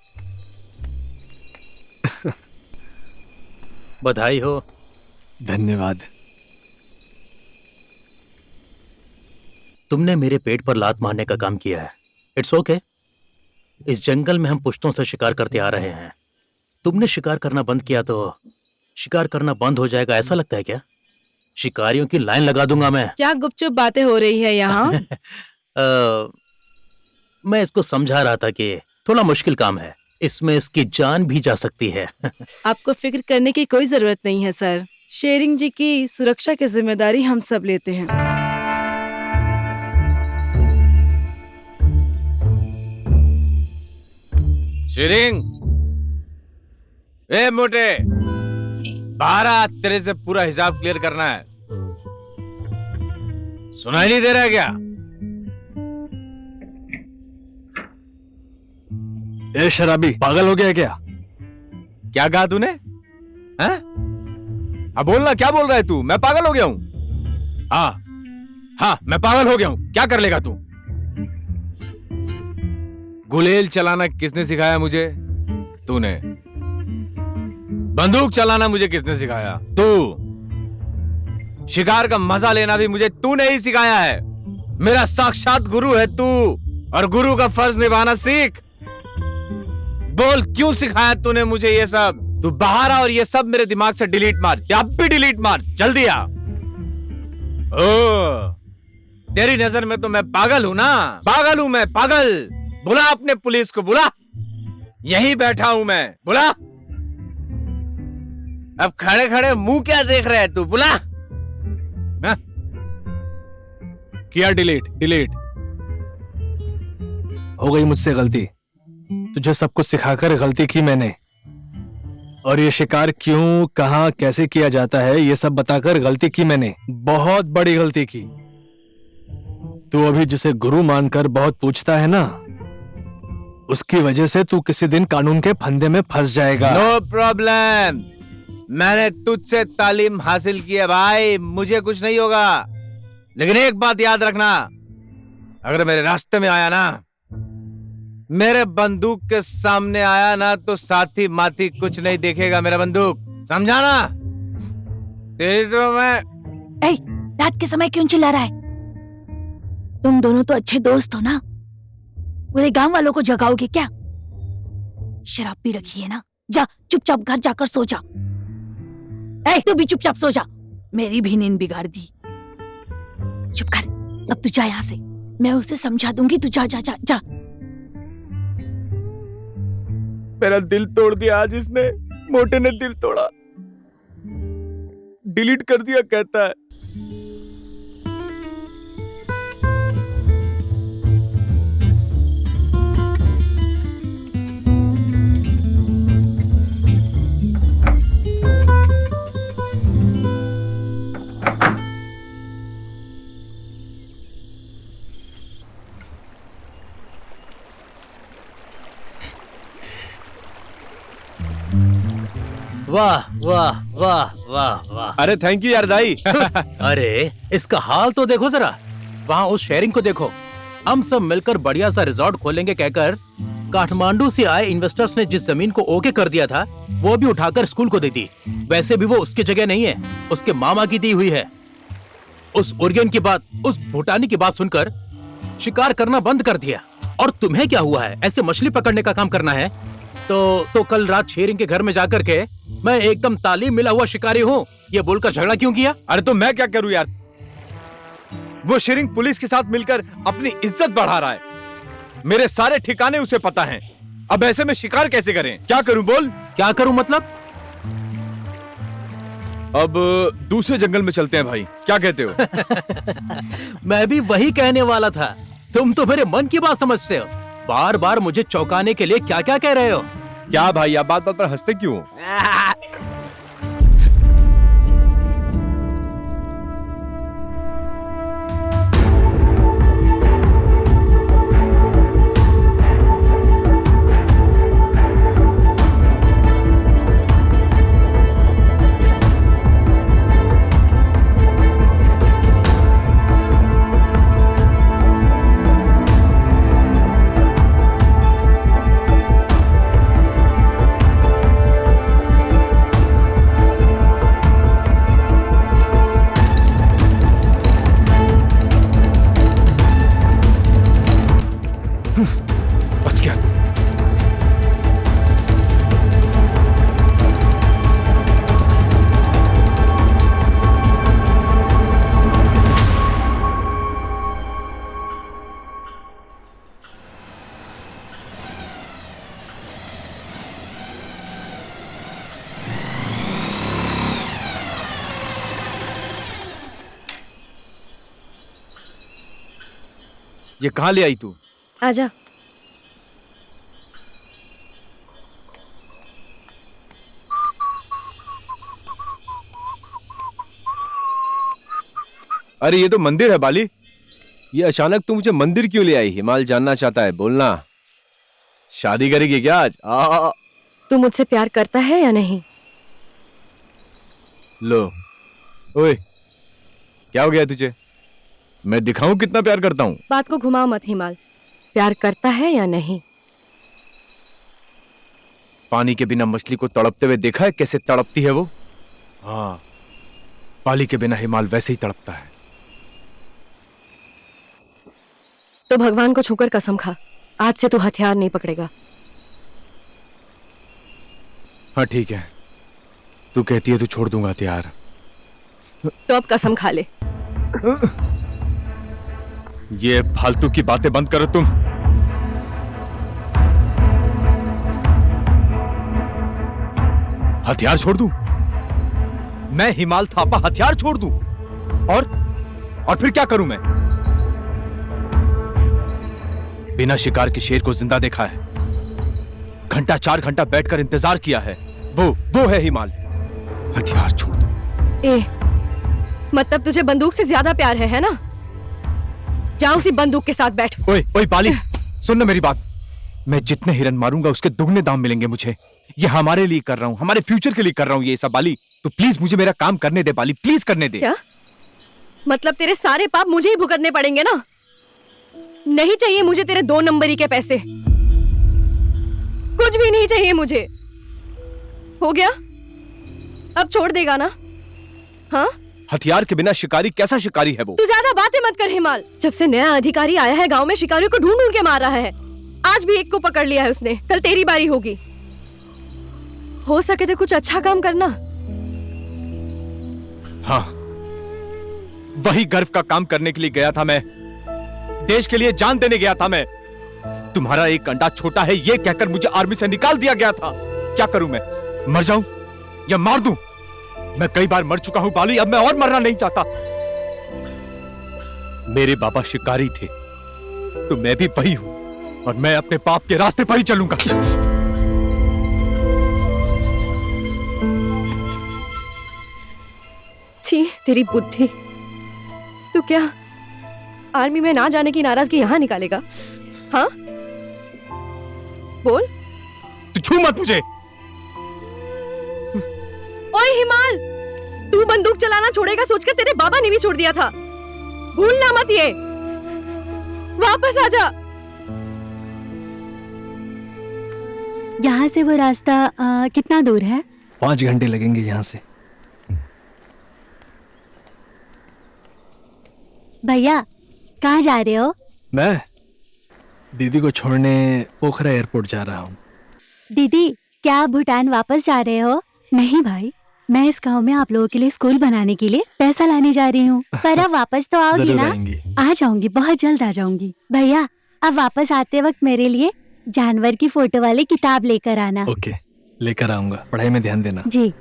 बधाई हो। धन्यवाद। तुमने मेरे पेट पर लात मारने का काम किया है। It's okay. इस जंगल में हम पुश्तों से शिकार करते आ रहे हैं। तुमने शिकार करना बंद किया तो शिकार करना बंद हो जाएगा, ऐसा लगता है क्या? शिकारियों की लाइन लगा दूंगा मैं। क्या गुपचुप बातें हो रही है यहाँ? मैं इसको समझा रहा था कि थोड़ा मुश्किल काम है, इसमें इसकी जान भी जा सकती है। आपको फिक्र करने की कोई जरूरत नहीं है सर। शेरिंग जी की सुरक्षा की जिम्मेदारी हम सब लेते हैं। शेरिंग, ए मोटे, बाहर आ, तेरे से पूरा हिसाब क्लियर करना है। सुनाई नहीं दे रहा है क्या? ए शराबी, पागल हो गया क्या? क्या कहा तूने? हैं? अब बोलना, क्या बोल रहा है तू? मैं पागल हो गया हूं? हाँ हाँ, मैं पागल हो गया हूं। क्या कर लेगा तू? गुलेल चलाना किसने सिखाया मुझे? तूने। बंदूक चलाना मुझे किसने सिखाया? तू। शिकार का मजा लेना भी मुझे तूने ही सिखाया है। मेरा साक्षात गुरु है तू, और गुरु का फर्ज निभाना सीख। बोल, क्यों सिखाया तूने मुझे ये सब? तू बाहर आ और ये सब मेरे दिमाग से डिलीट मार। अब भी डिलीट मार, जल्दी आ। ओ, तेरी नजर में तो मैं पागल हूं ना? पागल हूं मैं, पागल। बुला अपने पुलिस को, बुला। यहीं बैठा हूं मैं, बुला। अब खड़े खड़े मुंह क्या देख रहे है तू? बुला। हाँ? किया डिलीट? डिलीट हो गई मुझसे गलती। तुझे सब कुछ सिखाकर गलती की मैंने, और ये शिकार क्यों, कहां, कैसे किया जाता है ये सब बताकर गलती की मैंने। बहुत बड़ी गलती की। तू अभी जिसे गुरु मानकर बहुत पूछता है ना, उसकी वजह से तू किसी दिन कानून के फंदे में फंस जाएगा। No problem. मैंने तुझसे तालीम हासिल की है भाई, मुझे कुछ नहीं होगा। लेकिन एक बात याद रखना, अगर मेरे रास्ते में आया ना, मेरे बंदूक के सामने आया ना, तो साथी माथी कुछ नहीं देखेगा मेरा बंदूक, समझा ना? तेरी तो मैं। ए, रात के समय क्यों चिल्ला रहा है? तुम दोनों तो अच्छे दोस्त हो ना, पूरे गांव वालों को जगाओगे क्या? शराब पी रखी है ना, जा चुपचाप घर जाकर सो जा। ए, तू भी चुपचाप सो जा, मेरी भी नींद बिगाड़ दी। चुप कर, अब तू जा यहाँ से, मैं उसे समझा दूंगी। तू जा जा जा जा। मेरा दिल तोड़ दिया आज इसने, मोटे ने दिल तोड़ा। डिलीट कर दिया कहता है। वाह वाह वाह वाह वाह। अरे थैंक यू यार दाई। अरे इसका हाल तो देखो जरा, वहां उस शेरिंग को देखो। हम सब मिलकर बढ़िया सा रिजॉर्ट खोलेंगे कहकर काठमांडू से आए इन्वेस्टर्स ने जिस जमीन को ओके कर दिया था वो भी उठाकर स्कूल को दे दी। वैसे भी वो उसकी जगह नहीं है, उसके मामा की दी हुई है। उस उर्गेन की बात, उस भूटानी की बात सुनकर शिकार करना बंद कर दिया। और तुम्हें क्या हुआ है, ऐसे मछली पकड़ने का काम करना है? तो कल रात शेरिंग के घर में जाकर के मैं एकदम तालीम मिला हुआ शिकारी हूँ ये बोलकर झगड़ा क्यों किया? अरे तो मैं क्या करूं यार, वो शेरिंग पुलिस के साथ मिलकर अपनी इज्जत बढ़ा रहा है। मेरे सारे ठिकाने उसे पता हैं। अब ऐसे में शिकार कैसे करें? क्या करूं बोल? क्या करूं मतलब? अब दूसरे जंगल में चलते हैं भाई, क्या कहते हो? मैं भी वही कहने वाला था। तुम तो मेरे मन की बात समझते हो। बार बार मुझे चौंकाने के लिए क्या क्या कह रहे हो? क्या भाई, आप बात बात पर हंसते क्यों हो? बच गया तू। ये कहाँ ले आई तू? आजा। अरे ये तो मंदिर है बाली। ये अचानक तू मुझे मंदिर क्यों ले आई? हिमाल जानना चाहता है, बोलना। शादी करेगी क्या आज? तू मुझसे प्यार करता है या नहीं? लो, ओए, क्या हो गया तुझे? मैं दिखाऊं कितना प्यार करता हूँ? बात को घुमाओ मत हिमाल। प्यार करता है या नहीं? पानी के बिना मछली को तड़पते हुए देखा है कैसे तड़पती है वो? हाँ, पाली के बिना हिमाल वैसे ही तड़पता है। तो भगवान को छूकर कसम खा, आज से तू हथियार नहीं पकड़ेगा। हाँ ठीक है, तू कहती है तो छोड़ दूंगा हथियार। तो अब कसम खा ले। ये फालतू की बातें बंद करो तुम। हथियार छोड़ दूं? मैं हिमाल थापा हथियार छोड़ दूं? और फिर क्या करूं मैं? बिना शिकार के शेर को जिंदा देखा है, घंटा 4 घंटा बैठकर इंतजार किया है, वो है हिमाल। हथियार छोड़ दूं? मतलब तुझे बंदूक से ज्यादा प्यार है ना? जा उसी बंदूक के साथ बैठ। ओए बाली, सुन ना मेरी बात। मैं जितने हिरन मारूंगा उसके दुगने दाम मिलेंगे मुझे। ये हमारे लिए कर रहा हूँ, हमारे फ्यूचर के लिए कर रहा हूँ ये सब बाली। तो प्लीज मुझे मेरा काम करने दे बाली, प्लीज करने दे। क्या मतलब तेरे सारे पाप मुझे ही भुगतने पड़ेंगे ना? नहीं चाहिए मुझे तेरे 2 नंबरी के पैसे, कुछ भी नहीं चाहिए मुझे। हो गया? अब छोड़ देगा ना? हाँ? हथियार के बिना शिकारी कैसा शिकारी है वो? तू ज्यादा बातें मत कर हिमाल। जब से नया अधिकारी आया है गांव में, शिकारियों को ढूंढ ढूंढ के मार रहा है। आज भी एक को पकड़ लिया है उसने। कल तेरी बारी होगी। हो सके तो कुछ अच्छा काम करना। हाँ, वही गर्व का काम करने के लिए गया था मैं। देश के लिए जान देने गया था मैं। तुम्हारा एक अंडा छोटा है ये कहकर मुझे आर्मी से निकाल दिया गया था। क्या करूं मैं? मर जाऊं या मार दूं? मैं कई बार मर चुका हूं बाली, अब मैं और मरना नहीं चाहता। मेरे बाबा शिकारी थे तो मैं भी वही हूं, और मैं अपने पाप के रास्ते पर ही चलूंगा। छी, तेरी बुद्धि। तू क्या आर्मी में ना जाने की नाराजगी यहाँ निकालेगा? हाँ बोल। तू छू मत मुझे। ओए हिमाल, तू बंदूक चलाना छोड़ेगा सोचकर तेरे बाबा ने भी छोड़ दिया था। भूलना मत ये। वापस आजा। यहाँ से वो रास्ता कितना दूर है? 5 घंटे लगेंगे यहाँ से। भैया कहाँ जा रहे हो? मैं दीदी को छोड़ने पोखरा एयरपोर्ट जा रहा हूँ। दीदी क्या आप भूटान वापस जा रहे हो? नहीं भाई, मैं इस गांव में आप लोगों के लिए स्कूल बनाने के लिए पैसा लाने जा रही हूँ। पर अब वापस तो आओगी जरूर ना? आएंगी। आ जाऊंगी, बहुत जल्द आ जाऊंगी। भैया अब वापस आते वक्त मेरे लिए जानवर की फोटो वाली किताब लेकर आना। ओके, लेकर आऊंगा। पढ़ाई में ध्यान देना। जी।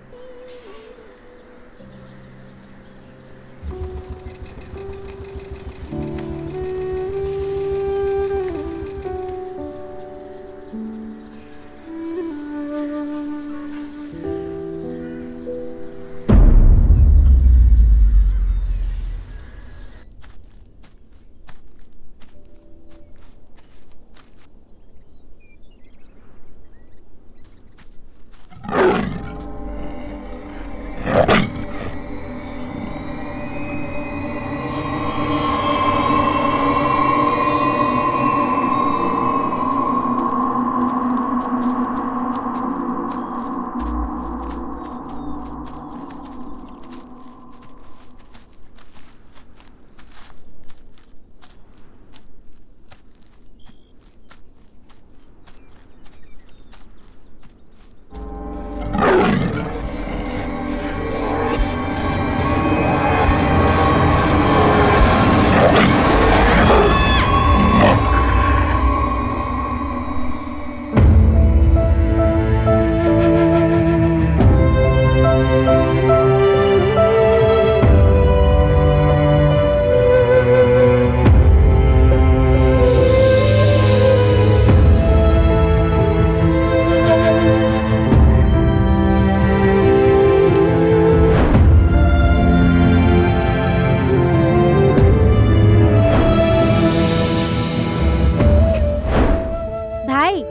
भाई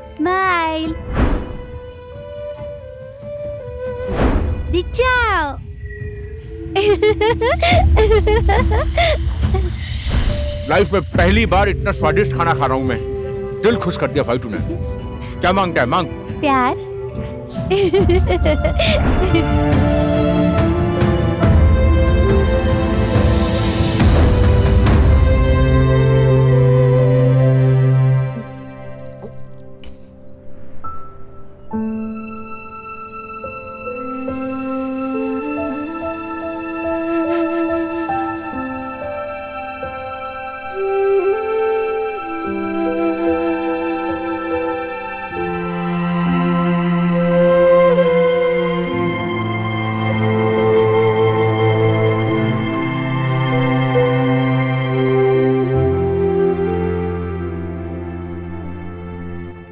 स्माइल। डिचाओ। लाइफ में पहली बार इतना स्वादिष्ट खाना खा रहा हूँ मैं। दिल खुश कर दिया भाई तूने। क्या मांगता है, मांग। प्यार।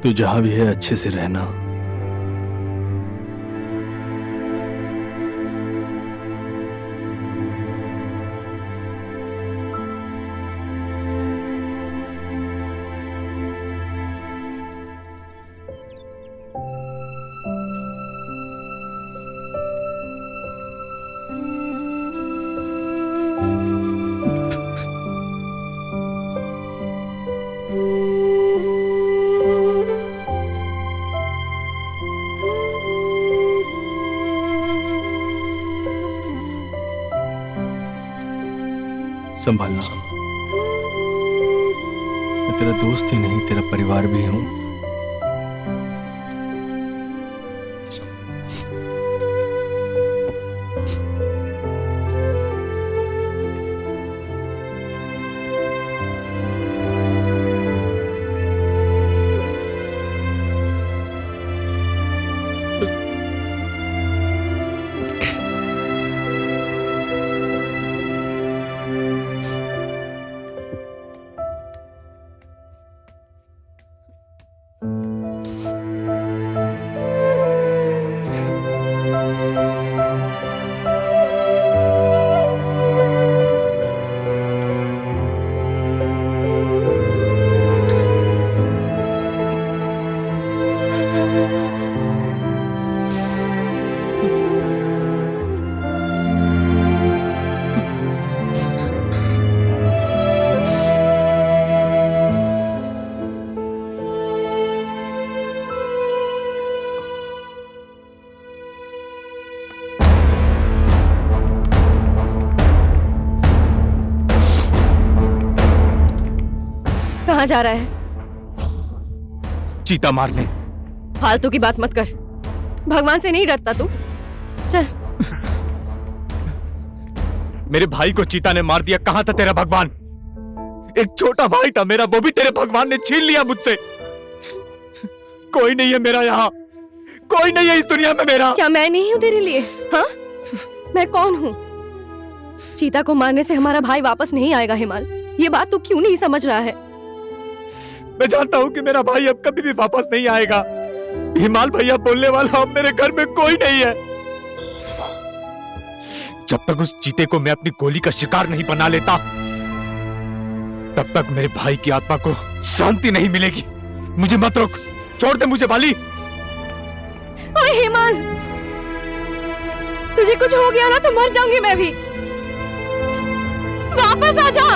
तू जहां भी है अच्छे से रहना। संभालना। मैं तेरा दोस्त ही नहीं, तेरा परिवार भी हूं। कहाँ जा रहा है? चीता मारने। फालतू की बात मत कर। भगवान से नहीं डरता तू? चल। मेरे भाई को चीता ने मार दिया, कहां था तेरा भगवान? एक छोटा भाई था मेरा, वो भी तेरे भगवान ने छीन लिया मुझसे। कोई नहीं है मेरा यहाँ, कोई नहीं है इस दुनिया में मेरा। क्या मैं नहीं हूँ तेरे लिए? हाँ, मैं कौन हूँ? चीता को मारने से हमारा भाई वापस नहीं आएगा हिमाल। ये बात तू क्यों नहीं समझ रहा है? मैं जानता हूँ कि मेरा भाई अब कभी भी वापस नहीं आएगा। हिमाल भैया बोलने वाला अब मेरे घर में कोई नहीं है। जब तक उस चीते को मैं अपनी गोली का शिकार नहीं बना लेता, तब तक मेरे भाई की आत्मा को शांति नहीं मिलेगी। मुझे मत रोक, छोड़ दे मुझे बाली। ओए हिमाल, तुझे कुछ हो गया ना तो मर जाऊंगी मैं भी। वापस आ जा।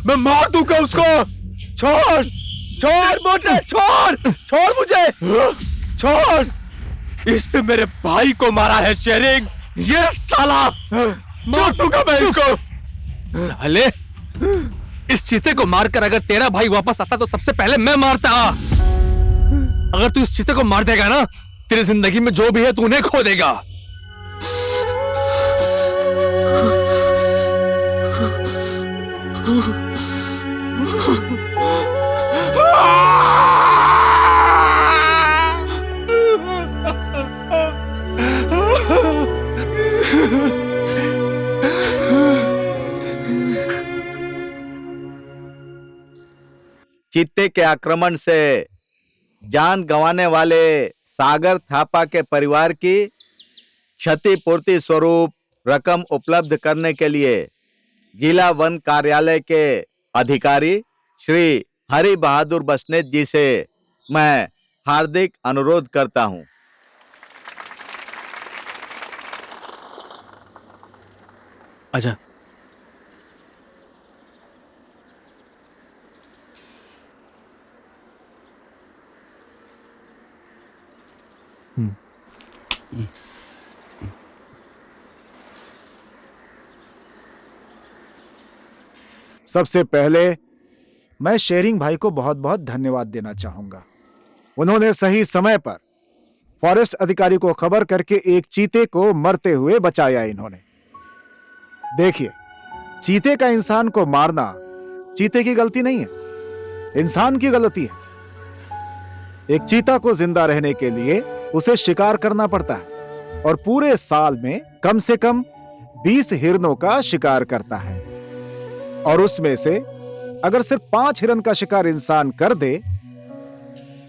मैं मार दूंगा उसको। छोड़ छोड़ मोटे, छोड़ छोड़ मुझे, छोड़। इसने मेरे भाई को मारा है शेरिंग, ये साला मार दूंगा मैं इसको। साले, इस चीते को मारकर अगर तेरा भाई वापस आता तो सबसे पहले मैं मारता। अगर तू इस चीते को मार देगा ना, तेरी जिंदगी में जो भी है तू उन्हें खो देगा। चीते के आक्रमण से जान गंवाने वाले सागर थापा के परिवार की क्षतिपूर्ति स्वरूप रकम उपलब्ध करने के लिए जिला वन कार्यालय के अधिकारी श्री हरि बहादुर बसनेत जी से मैं हार्दिक अनुरोध करता हूं। आजा। सबसे पहले मैं शेरिंग भाई को बहुत बहुत धन्यवाद देना चाहूंगा। उन्होंने सही समय पर फॉरेस्ट अधिकारी को खबर करके एक चीते को मरते हुए बचाया। इन्होंने देखिए, चीते का इंसान को मारना चीते की गलती नहीं है, इंसान की गलती है। एक चीता को जिंदा रहने के लिए उसे शिकार करना पड़ता है और पूरे साल में कम से कम 20 हिरणों का शिकार करता है, और उसमें से अगर सिर्फ 5 हिरण का शिकार इंसान कर दे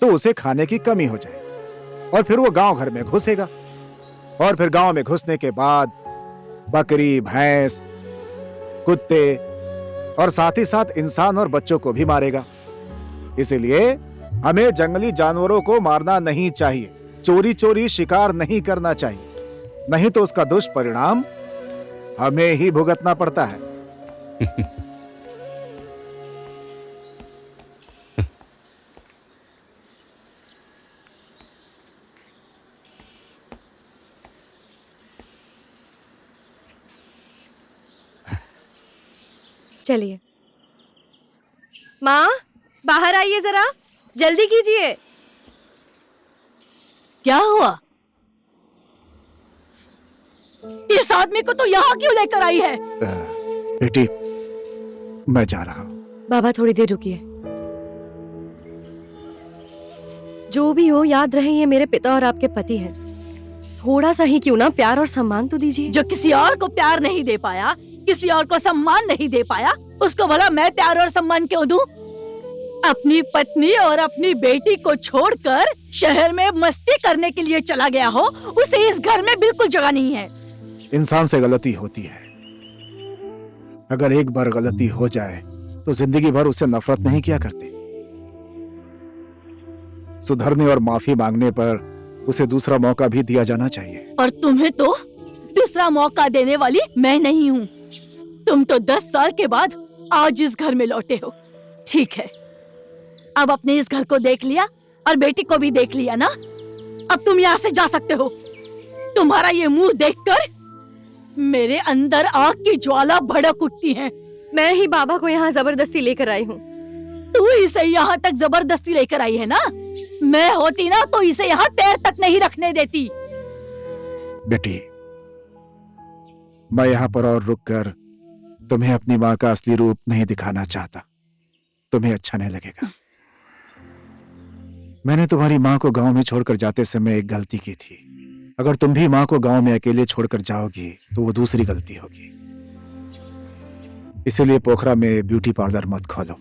तो उसे खाने की कमी हो जाए, और फिर वो गांव घर में घुसेगा, और फिर गांव में घुसने के बाद बकरी, भैंस, कुत्ते और साथ ही साथ इंसान और बच्चों को भी मारेगा। इसीलिए हमें जंगली जानवरों को मारना नहीं चाहिए, चोरी चोरी शिकार नहीं करना चाहिए, नहीं तो उसका दुष्परिणाम हमें ही भुगतना पड़ता है। चलिए माँ, बाहर आइए जरा, जल्दी कीजिए। क्या हुआ? इस आदमी को तो यहाँ क्यों लेकर आई है? बेटी, मैं जा रहा हूँ। बाबा थोड़ी देर रुकिए। जो भी हो, याद रहे ये मेरे पिता और आपके पति हैं। थोड़ा सा ही क्यों ना प्यार और सम्मान तो दीजिए। जो किसी और को प्यार नहीं दे पाया, किसी और को सम्मान नहीं दे पाया, उसको भला मैं प्यार और सम्मान क्यों दूं? अपनी पत्नी और अपनी बेटी को छोड़कर शहर में मस्ती करने के लिए चला गया हो, उसे इस घर में बिल्कुल जगह नहीं है। इंसान से गलती होती है। अगर एक बार गलती हो जाए तो जिंदगी भर उससे नफरत नहीं किया करते। सुधरने और माफी मांगने पर उसे दूसरा मौका भी दिया जाना चाहिए। और तुम्हें तो दूसरा मौका देने वाली मैं नहीं हूँ। तुम तो 10 साल के बाद आज इस घर में लौटे हो। ठीक है, अब अपने इस घर को देख लिया और बेटी को भी देख लिया ना, अब तुम यहाँ से जा सकते हो। तुम्हारा ये मुंह देखकर मेरे अंदर आग की ज्वाला भड़क उठती है। मैं ही बाबा को यहाँ जबरदस्ती लेकर आई हूँ। तू इसे यहाँ तक जबरदस्ती लेकर आई है ना? मैं होती ना तो इसे यहाँ पैर तक नहीं रखने देती। बेटी, मैं यहाँ पर और रुककर तुम्हें अपनी माँ का असली रूप नहीं दिखाना चाहता। तुम्हें अच्छा नहीं लगेगा। मैंने तुम्हारी माँ को गांव में छोड़कर जाते समय एक गलती की थी। अगर तुम भी माँ को गांव में अकेले छोड़कर जाओगी तो वो दूसरी गलती होगी। इसीलिए पोखरा में ब्यूटी पार्लर मत खोलो।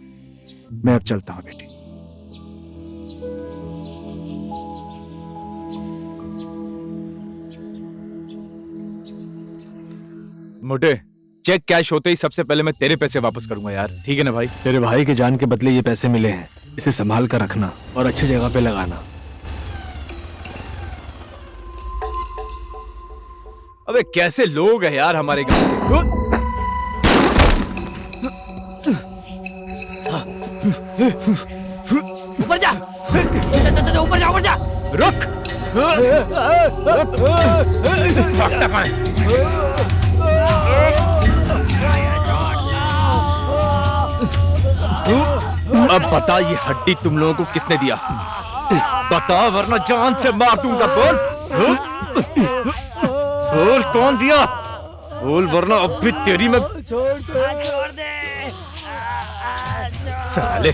मैं अब चलता हूँ बेटी। मोटे, चेक कैश होते ही सबसे पहले मैं तेरे पैसे वापस करूंगा यार, ठीक है ना भाई? तेरे भाई के जान के बदले ये पैसे मिले हैं, इसे संभाल कर रखना और अच्छी जगह पे लगाना। अबे कैसे लोग हैं यार हमारे गांव के। ऊपर जा, ऊपर जा, ऊपर जा। रुक। भागता कहाँ है? अब बता, ये हड्डी तुम लोगों को किसने दिया? बता वरना जान से मार दूंगा। बोल बोल, कौन दिया? बोल वरना अब भी तेरी मैं छोड़ दे। साले।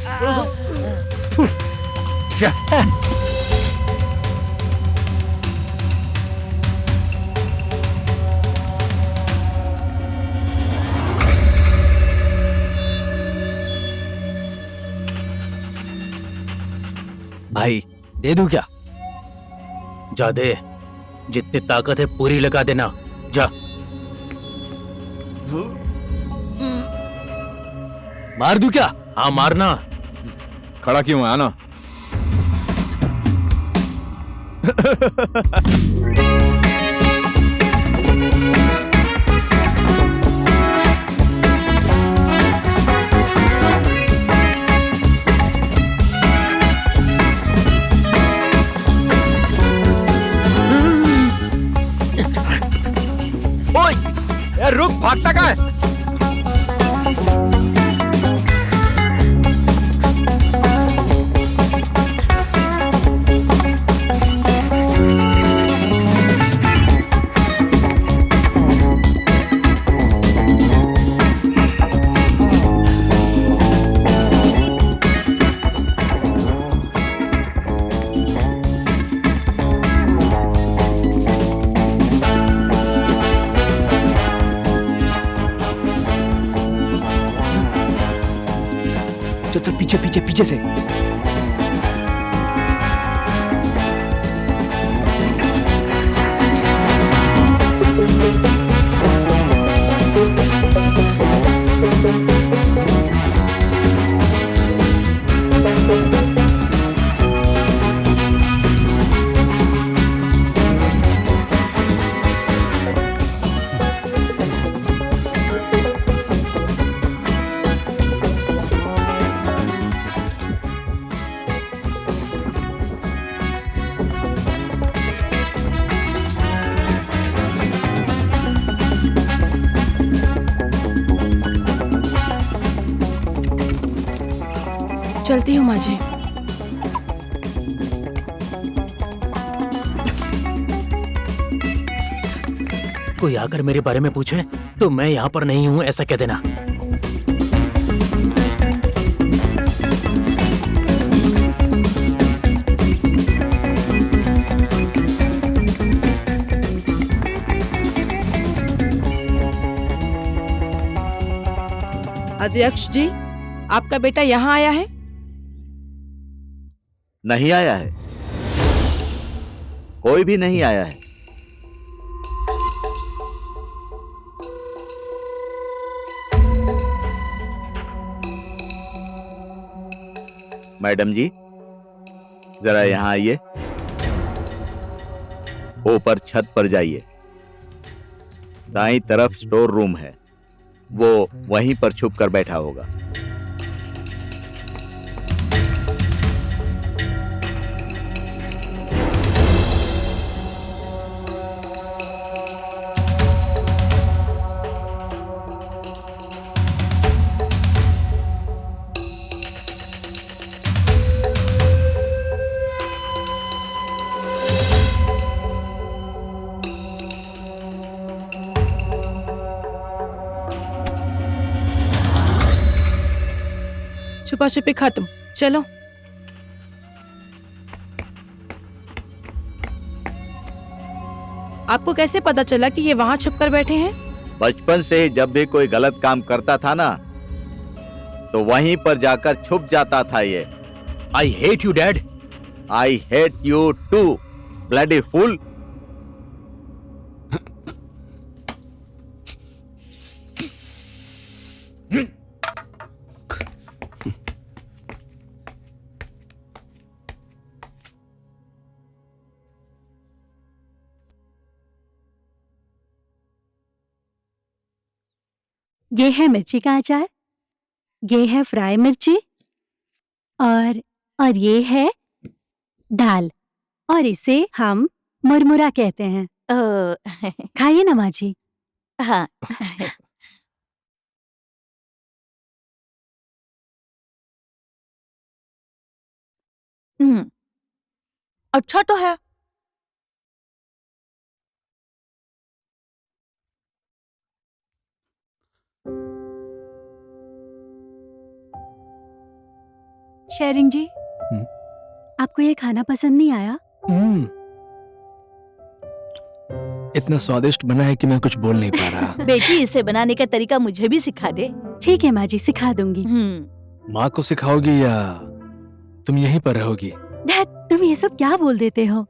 भाई दे दूं क्या? जा दे, जितनी ताकत है पूरी लगा देना। जा। मार दूं क्या? हाँ मारना। खड़ा क्यों है आना? ओए, यार रुक, भागता कहाँ है? चल पीछे पीछे पीछे से। चलती हूँ माँ जी। कोई आकर मेरे बारे में पूछे तो मैं यहाँ पर नहीं हूँ ऐसा कह देना। अध्यक्ष जी, आपका बेटा यहाँ आया है? नहीं आया है, कोई भी नहीं आया है। मैडम जी, जरा यहाँ आइए। ऊपर छत पर जाइए। दाईं तरफ स्टोर रूम है, वो वहीं पर छुप कर बैठा होगा। छुपा छुपी खत्म, चलो। आपको कैसे पता चला कि ये वहां छुप कर बैठे हैं? बचपन से ही जब भी कोई गलत काम करता था ना, तो वहीं पर जाकर छुप जाता था ये। I hate you dad. I hate you too, bloody fool. ये है मिर्ची का अचार, ये है फ्राई मिर्ची, और ये है दाल, और इसे हम मुरमुरा कहते हैं। खाइए ना माँ जी। हाँ। अच्छा तो है। शेरिंग जी, आपको ये खाना पसंद नहीं आया? इतना स्वादिष्ट बना है कि मैं कुछ बोल नहीं पा रहा। बेटी, इसे बनाने का तरीका मुझे भी सिखा दे। ठीक है माँ जी, सिखा दूंगी। माँ को सिखाओगी या तुम यहीं पर रहोगी? डैड, तुम ये सब क्या बोल देते हो?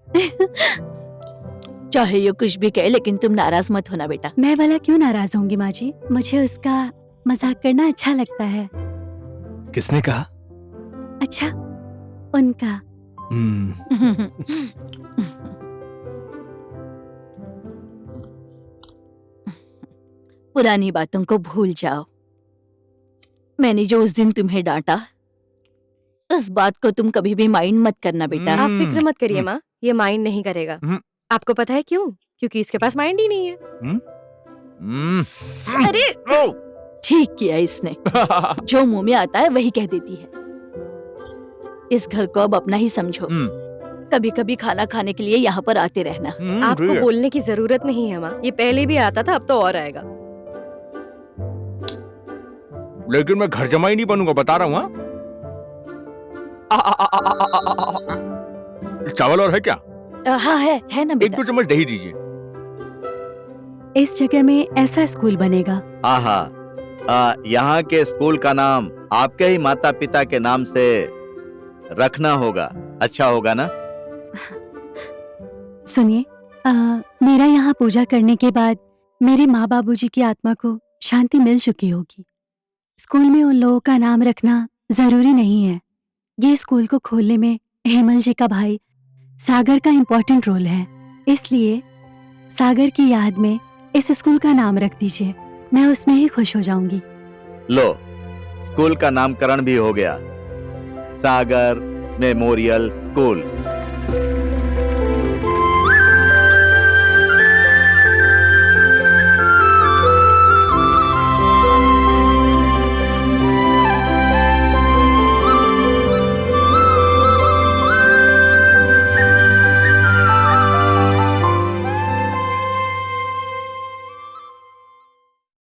चाहे ये कुछ भी कहे, लेकिन तुम नाराज मत होना बेटा। मैं भला क्यों नाराज होंगी माँ जी? मुझे उसका मजाक करना अच्छा लगता है। किसने कहा? अच्छा, उनका। पुरानी बातों को भूल जाओ। मैंने जो उस दिन तुम्हें डांटा, उस बात को तुम कभी भी माइंड मत करना बेटा। आप फिक्र मत करिए माँ, ये माइंड नहीं करेगा। आपको पता है क्यों? क्योंकि इसके पास माइंड ही नहीं है। अरे ठीक किया इसने। जो मुंह में आता है वही कह देती है। इस घर को अब अपना ही समझो। कभी कभी खाना खाने के लिए यहाँ पर आते रहना। आपको बोलने की जरूरत नहीं है माँ, ये पहले भी आता था, अब तो और आएगा। लेकिन मैं घर जमाई नहीं बनूंगा, बता रहा हूँ। चावल और है क्या? हाँ है ना बेटा। 1-2 चम्मच दही दीजिए। इस जगह में ऐसा स्कूल बनेगा। यहाँ के स्कूल का नाम आपके ही माता पिता के नाम से रखना होगा। अच्छा होगा ना? सुनिए, मेरा यहाँ पूजा करने के बाद मेरे माँ बाबूजी की आत्मा को शांति मिल चुकी होगी। स्कूल में उन लोगों का नाम रखना जरूरी नहीं है। ये स्कूल को खोलने में हेमल जी का भाई सागर का इम्पोर्टेंट रोल है, इसलिए सागर की याद में इस स्कूल का नाम रख दीजिए। मैं उसमें ही खुश हो जाऊंगी। लो, स्कूल का नामकरण भी हो गया, सागर मेमोरियल स्कूल।